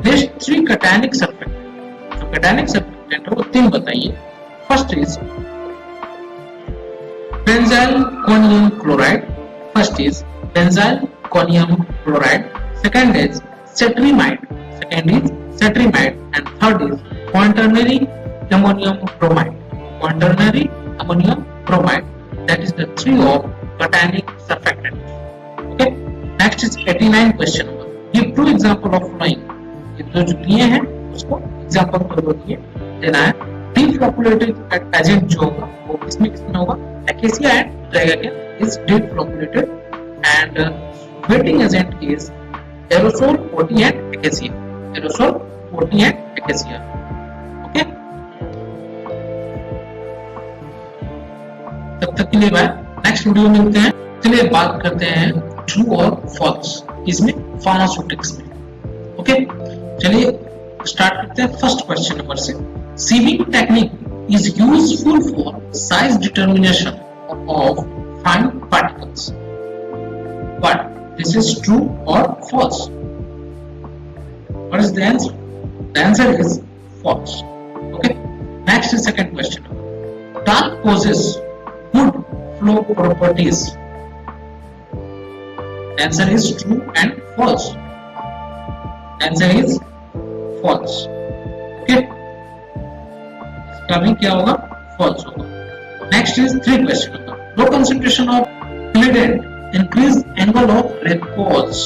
List 3 cationic surfactant. जो cationic surfactant है वो तीन बताइए. First is benzyl conium chloride. First is benzyl conium chloride. Second is cetrimide. And third is quaternary ammonium bromide. That is the three of cationic surfactant. Okay. Next is 89 question number. Give two example of flowing. ये दो जो दिए हैं उसको example दो दिए देना है. Deflocculated agent जो होगा वो इसमें किसमें होगा? Acacia and Tragacanth is deflocculated, and wetting agent is aerosol 40 and Acacia. Okay. तब तक के लिए बाय. नेक्स्ट वीडियो में मिलते हैं. चलिए बात करते हैं ट्रू और फॉल्स इसमें फार्मास्यूटिक्स में. ओके. चलिए स्टार्ट करते हैं फर्स्ट क्वेश्चन नंबर से. Sieving technique is useful for size determination of fine particles. But this is true or false? What is the answer? The answer is false. Okay. Next is second question. Talc possesses good flow properties. Answer is true and false. Answer is false. Okay. इसका भी क्या होगा? false होगा. Next is 3 question number. Low concentration of chelident increase angle of repose.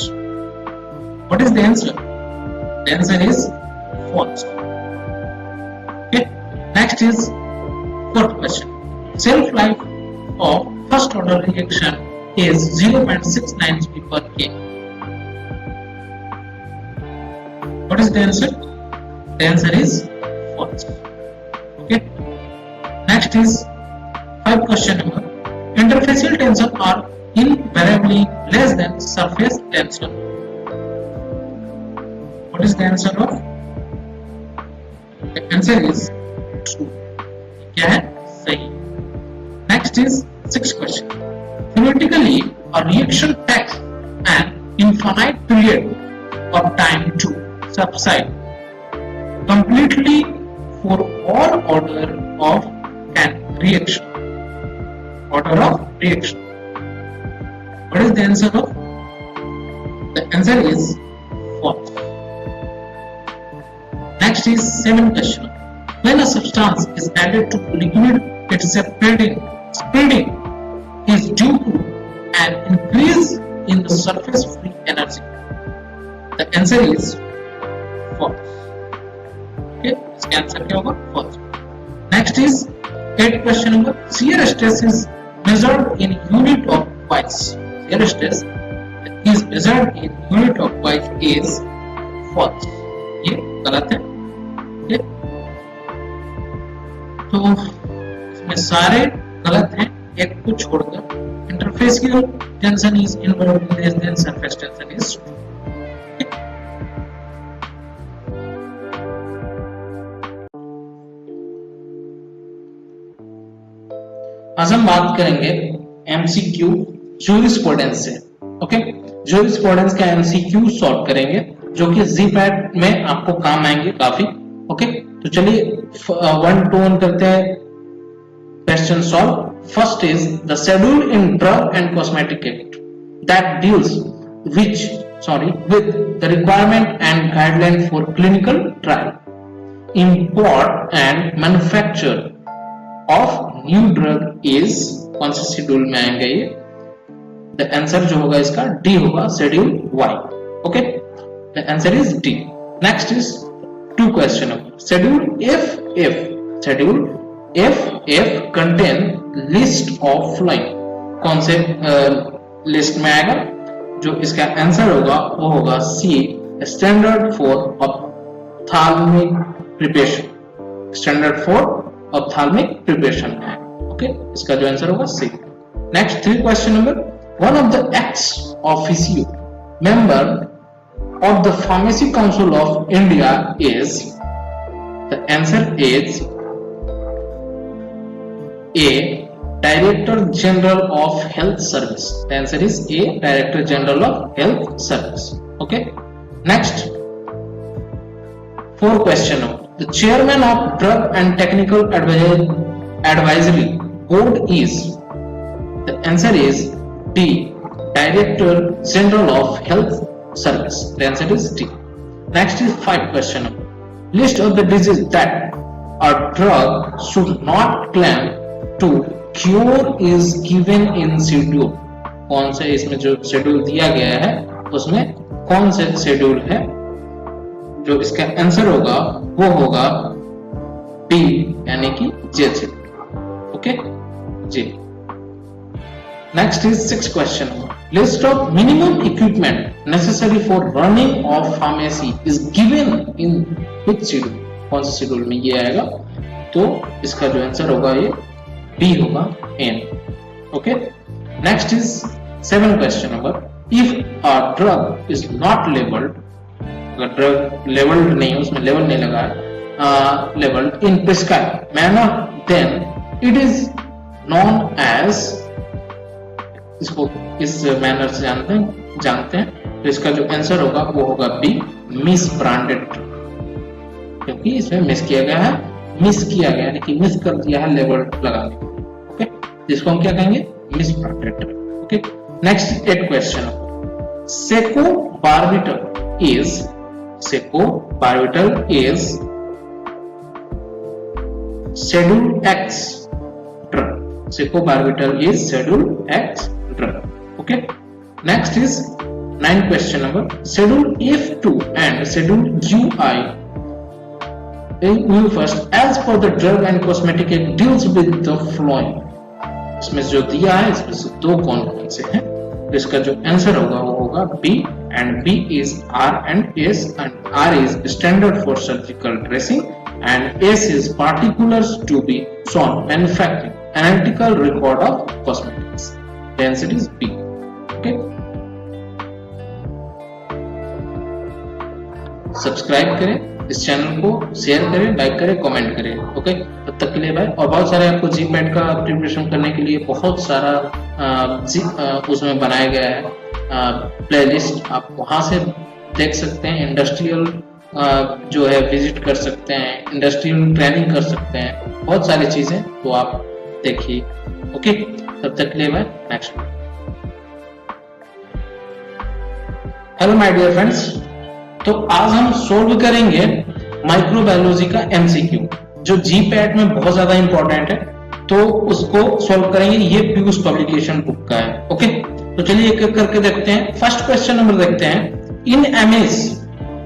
What is the answer? The answer is false. Okay. Next is 4th question. Shelf life of first order reaction is 0.69 G per K. What is the answer? The answer is false. Okay. Next is 5 question number. Interfacial tension are invariably less than surface tension. What is the answer of? The answer is true. क्या है? सही. Next is 6th question. Theoretically, a reaction takes an infinite period of time to subside completely for all order of an reaction. Order of reaction. What is the answer of? The answer is false. Next is 7th question. When a substance is added to liquid, its spreading is due to an increase in the surface free energy. The answer is false. Okay, इसका answer क्या होगा? False. Next is 8th question number. Shear stress is measured in unit of Weiss. Shear stress is measured in unit of Weiss is false. ये गलत है. Okay. तो इसमें सारे गलत हैं, एक को छोड़कर. Interfacial tension is invariably less than surface tension is true. आज हम बात करेंगे MCQ जूरिस्प्रूडेंस से. ओके, जूरिस्प्रूडेंस का MCQ सॉल्व करेंगे जो कि ZPAT में आपको काम आएंगे काफी. ओके, तो चलिए 1 to 1 करते हैं question solve. First is the schedule in drug and cosmetic act that deals with the requirement and guideline for clinical trial, import and manufacture of new drug is कौन से शेड्यूल में आएंगे ये? The answer जो होगा इसका D होगा, schedule Y. Okay, the answer is D. Next is 2 question. Schedule FF contain list of following. कौन से लिस्ट में आएगा? जो इसका आंसर होगा वो होगा C, standard for ophthalmic preparation. Standard for ophthalmic preparation है. ओके, इसका जो आंसर होगा C. Next 3 question number. One of the ex officio member of the Pharmacy Council of India is, the answer is A, Director General of Health Service. The answer is A, Director General of Health Service. Okay, next 4 question. The Chairman of Drug and Technical Advisory Board is, the answer is D, Director General of Health Service. The answer is D. Next is 5 question. List of the diseases that a drug should not claim to cure is given in schedule. कौन से इसमें जो schedule दिया गया है उसमें कौन से शेड्यूल है? जो इसका आंसर होगा वो होगा B, यानी कि J शेड्यूल. ओके, जी. Next is 6th question. List of minimum equipment necessary for running of pharmacy is given in which schedule? कौन से शेड्यूल में ये आएगा? तो इसका जो आंसर होगा ये B होगा, N. Okay, next is 7 question number. If a drug is not labelled, अगर ड्रग लेबल्ड नहीं है, उसमें लेबल नहीं लगा है, labelled in prescribed manner, then it is non age, इसको इस मैनर से जानते हैं. तो इसका जो आंसर होगा वो होगा बी, मिस ब्रांडेड, क्योंकि इसमें मिस किया गया है, यानी कि मिस कर दिया है लेबल लगाने. ओके, जिसको हम क्या कहेंगे? Misbranded. Okay, next 8 question. Secobarbital is schedule X secobarbital is Schedule X drug. Okay. Next is 9 question number. Schedule F2 and Schedule UI first as per the Drug and Cosmetic Act deals with the following. इसमें जो दिया है इसमें से दो कौन कौन से हैं, तो इसका जो आंसर होगा वो होगा B, and B is R and S, and R is standard for surgical dressing and S is particulars to be shown manufacturing analytical record of cosmetics. The answer is B. Okay. Subscribe करें इस channel को, share करें, like करें, comment करें. Okay, तब तक के लिए बाय. और बहुत सारे आपको जीपैट का प्रिपरेशन करने के लिए बहुत सारा उसमें बनाया गया है प्लेलिस्ट, आप वहां से देख सकते हैं. इंडस्ट्रियल जो है विजिट कर सकते हैं, इंडस्ट्रियल ट्रेनिंग कर सकते हैं, बहुत सारी चीजें तो आप देखिए. ओके, तब तक के लिए bye. Next. Hello my dear friends, तो आज हम सोल्व करेंगे माइक्रोबायोलॉजी का एमसीक्यू जो जीपैट में बहुत ज्यादा इंपॉर्टेंट है, तो उसको सोल्व करेंगे. ये पीयूष पब्लिकेशन बुक का है. ओके, तो चलिए एक एक करके देखते हैं. फर्स्ट क्वेश्चन नंबर देखते हैं. In MS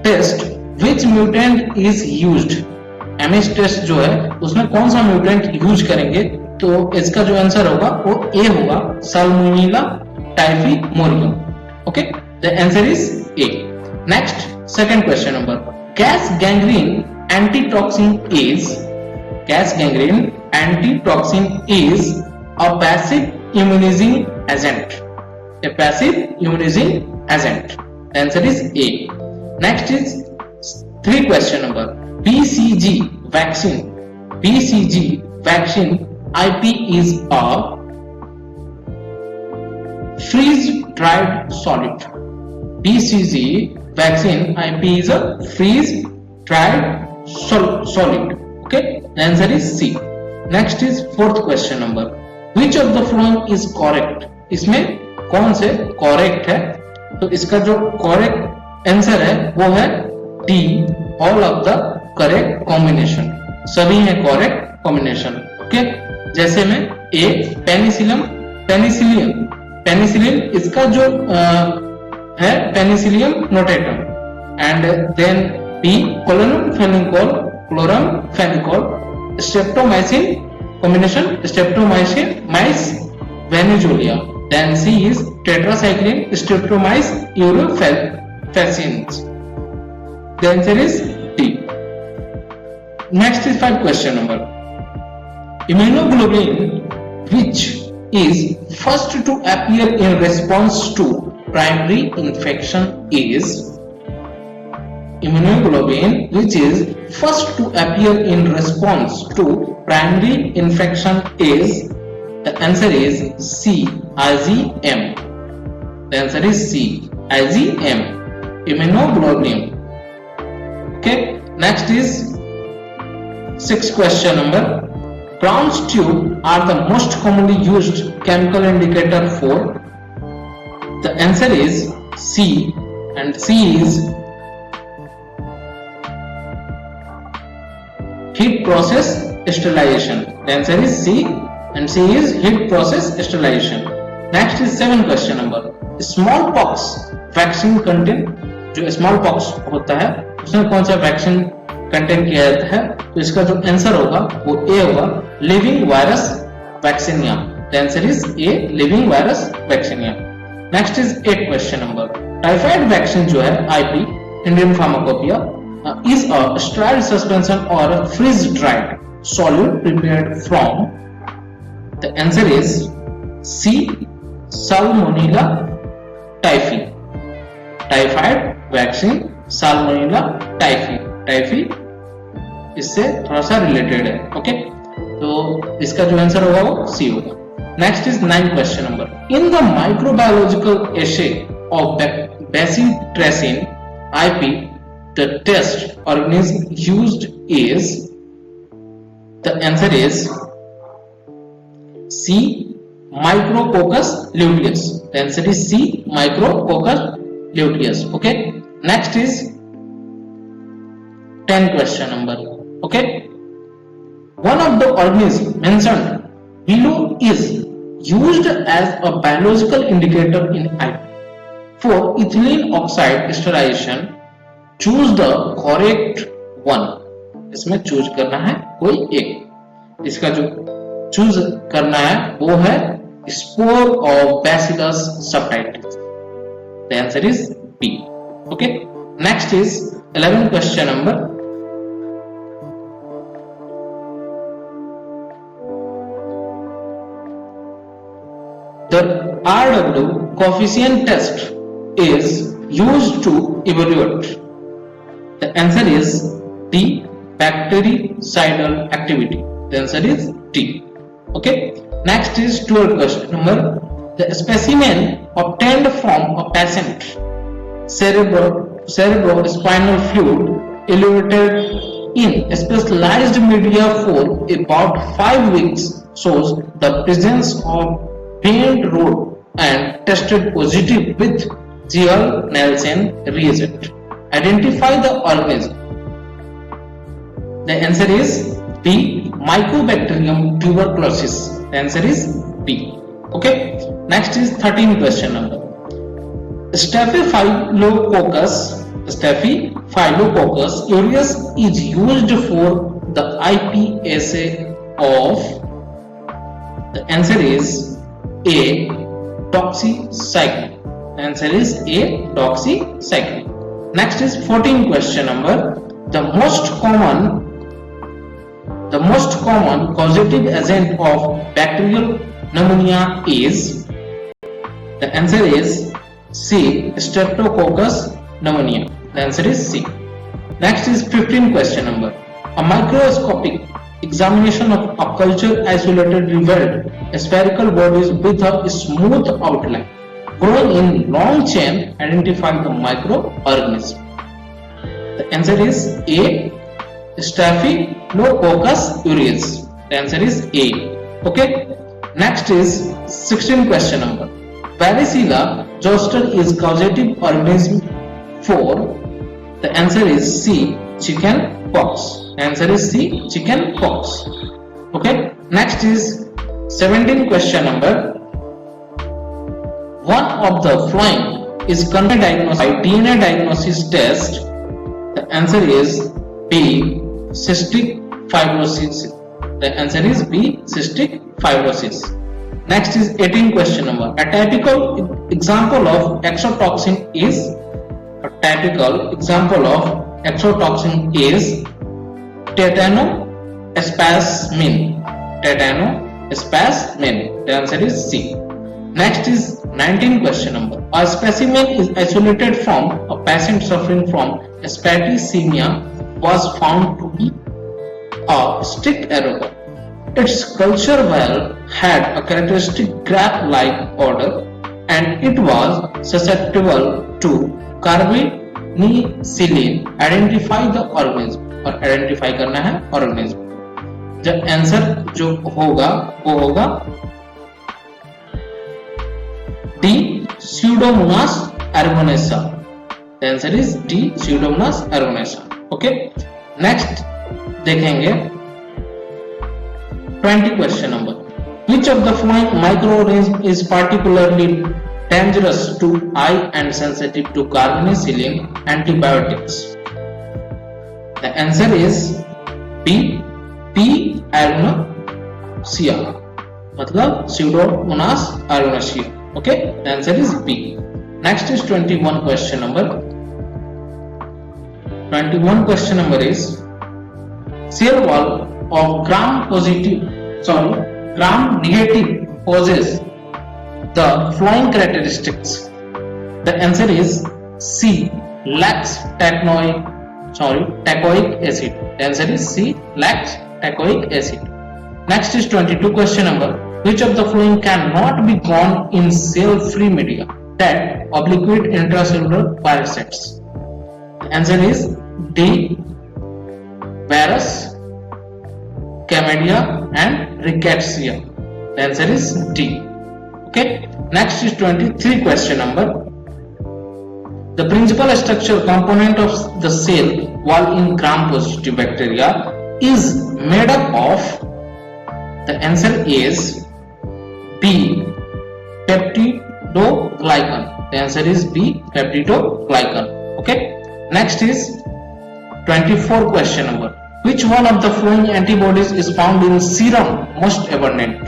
test which mutant is used. MS test जो है उसमें कौन सा म्यूटेंट यूज करेंगे, तो इसका जो आंसर होगा वो ए होगा, Salmonella typhimurium. Okay, the answer is A. Next, second question number. Gas gangrene antitoxin is a passive immunizing agent. A passive immunizing agent. The answer is A. Next is 3 question number. BCG vaccine IP is a freeze dried solid. BCG vaccine IP is a freeze dried solid. Okay, the answer is C. Next is 4th question number. Which of the following is correct. इसमें कौन से correct है, तो इसका जो correct answer है वो है D, all of the correct combination. सभी है correct combination. Okay, जैसे में A पेनिसिलिन इसका जो है Penicillium notatum, and then B chloramphenicol, streptomycin combination streptomycin mice venezuelae, then C is tetracycline Streptomyces aureofaciens. The answer is D. Next is 5 question number. Immunoglobulin which is first to appear in response to primary infection is. Immunoglobulin which is first to appear in response to primary infection is. The answer is C, IgM. The answer is C, IgM, immunoglobulin. Okay, next is 6th question number. Brown's tube are the most commonly used chemical indicator for. The answer is C, and C is heat process sterilization. The answer is C, and C is heat process sterilization. Next is 7th question number. Smallpox vaccine contain, जो smallpox होता है उसमें कौन सा vaccine contain किया जाता है, तो इसका जो आंसर होगा वो ए होगा, living virus vaccinia. The answer is A, living virus vaccinia. Next is 8th question number. Typhoid vaccine जो है IP, Indian pharmacopoeia, is a sterile suspension और freeze dried solute prepared from. The answer is C, Salmonella typhi. Typhoid vaccine Salmonella typhi इससे थोड़ा सा related है. Okay, तो इसका जो आंसर होगा वो सी होगा. Next is 9th question number. In the microbiological assay of bacitracin IP, the test organism used is. The answer is C, Micrococcus luteus. The answer is C, Micrococcus luteus. Okay, next is 10th question number. Okay, one of the organisms mentioned Below is used as a biological indicator in IP. For ethylene oxide sterilization, choose the correct one. इसमें choose करना है कोई एक. इसका जो choose करना है वो है spore of Bacillus subtilis. The answer is B. Okay. Next is 11 question number. The RW coefficient test is used to evaluate. The answer is D. Bactericidal activity. The answer is D. Okay. Next is 12 question number. The specimen obtained from a patient cerebrospinal fluid elevated in specialized media for about 5 weeks shows the presence of Paint road and tested positive with Ziel-Nielsen reagent. Identify the organism. The answer is B. Mycobacterium tuberculosis. The answer is B. Okay. Next is 13 question number. Staphylococcus aureus is used for the IP assay of. The answer is A. Doxycycline. The answer is A. Doxycycline. Next is 14 question number. The most common causative agent of bacterial pneumonia is. The answer is C. Streptococcus pneumonia. The answer is C. Next is 15 question number. A microscopic examination of a culture isolated revealed spherical bodies with a smooth outline growing in long chain. Identify the microorganism. The answer is A. Staphylococcus aureus. The answer is A. Okay. Next is 16 question number. Varicella zoster is causative organism for. The answer is C. Chicken pox. Answer is C. Chicken pox. Okay. Next is 17 question number. One of the following is confirmed diagnosed by DNA diagnosis test. The answer is B. Cystic fibrosis. The answer is B. Cystic fibrosis. Next is 18 question number. A typical example of exotoxin is. A typical example of exotoxin is tetanospasmin. Tetanospasmin. The answer is C. Next is 19 question number. A specimen is isolated from a patient suffering from septicemia was found to be a stick aeroba. Its culture valve had a characteristic graph-like odor and it was susceptible to carbonicillin. Identify the organism. और identify करना है organism. जब answer जो होगा वो होगा D. Pseudomonas aeruginosa. The answer is D. Pseudomonas aeruginosa. Okay. Next देखेंगे 20 question number. Which of the following microorganism is particularly dangerous to eye and sensitive to carbonicillin antibiotics? The answer is B. P. aeruginosa. मतलब Pseudomonas aeruginosa. Okay, the answer is B. Next is 21 question number. 21 question number is cell wall of gram negative possess the following characteristics. The answer is C. Lacks tackoic acid. The answer is C. Lacks tackoic acid. Next is 22 question number. Which of the following cannot be grown in cell-free media? That obliquate intracellular parasites. The answer is D. Varus, Chlamydia and Rickettsia. The answer is D. Okay. Next is 23 question number. The principal structural component of the cell wall in gram-positive bacteria is made up of. The answer is B, peptidoglycan. The answer is B, peptidoglycan. Okay. Next is 24 question number. Which one of the following antibodies is found in serum most abundant?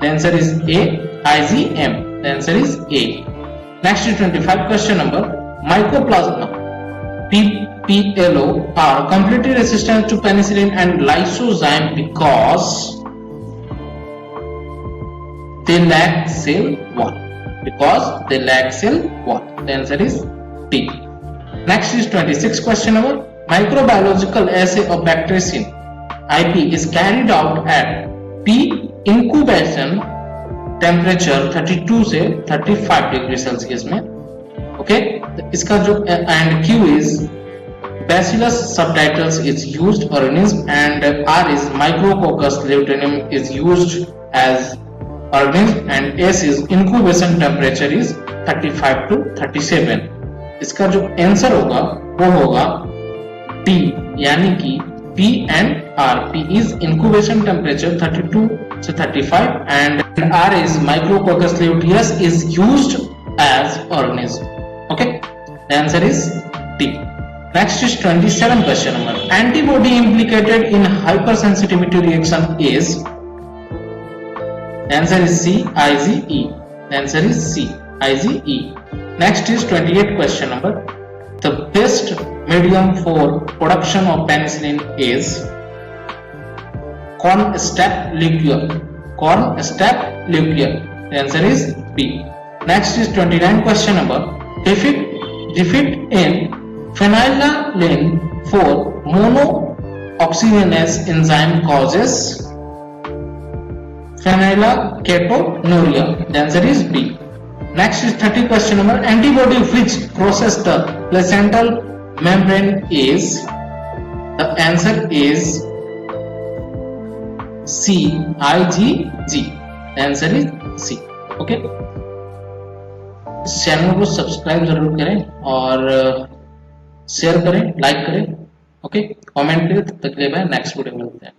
The answer is A, IgM. The answer is A. Next is 25 question number. Mycoplasma PPLO are completely resistant to penicillin and lysozyme because they lack cell wall. Because they lack cell wall. The answer is D. Next is 26 question number. Microbiological assay of bacteriocin IP is carried out at P incubation temperature 32 से 35 degree Celsius में. Okay, इसका जो and Q is Bacillus subtilis is used organism and R is Micrococcus luteolinium is used as organism and S is incubation temperature is 35 to 37. इसका जो answer होगा वो होगा T, यानी कि P and R. P is incubation temperature 32 to 35 and R is Micrococcus luteus is used as organism. Okay, the answer is D. Next is 27 question number. Antibody implicated in hypersensitivity reaction is. The answer is C, IgE. The answer is C, IgE. Next is 28 question number. The best medium for production of penicillin is cornstarch liquor. Cornstarch liquor. The answer is B. Next is 29 question number. Defect in phenylalanine 4 monooxygenase enzyme causes phenylketonuria. The answer is B. Next is 30 question number. Antibody which crosses the placental membrane is. The answer is C, IgG. The answer is C. Okay. इस channel को subscribe जरूर करें और share करें, like करें. Okay, comment करें. तब तक के लिए बाय. नेक्स्ट वीडियो में मिलते हैं.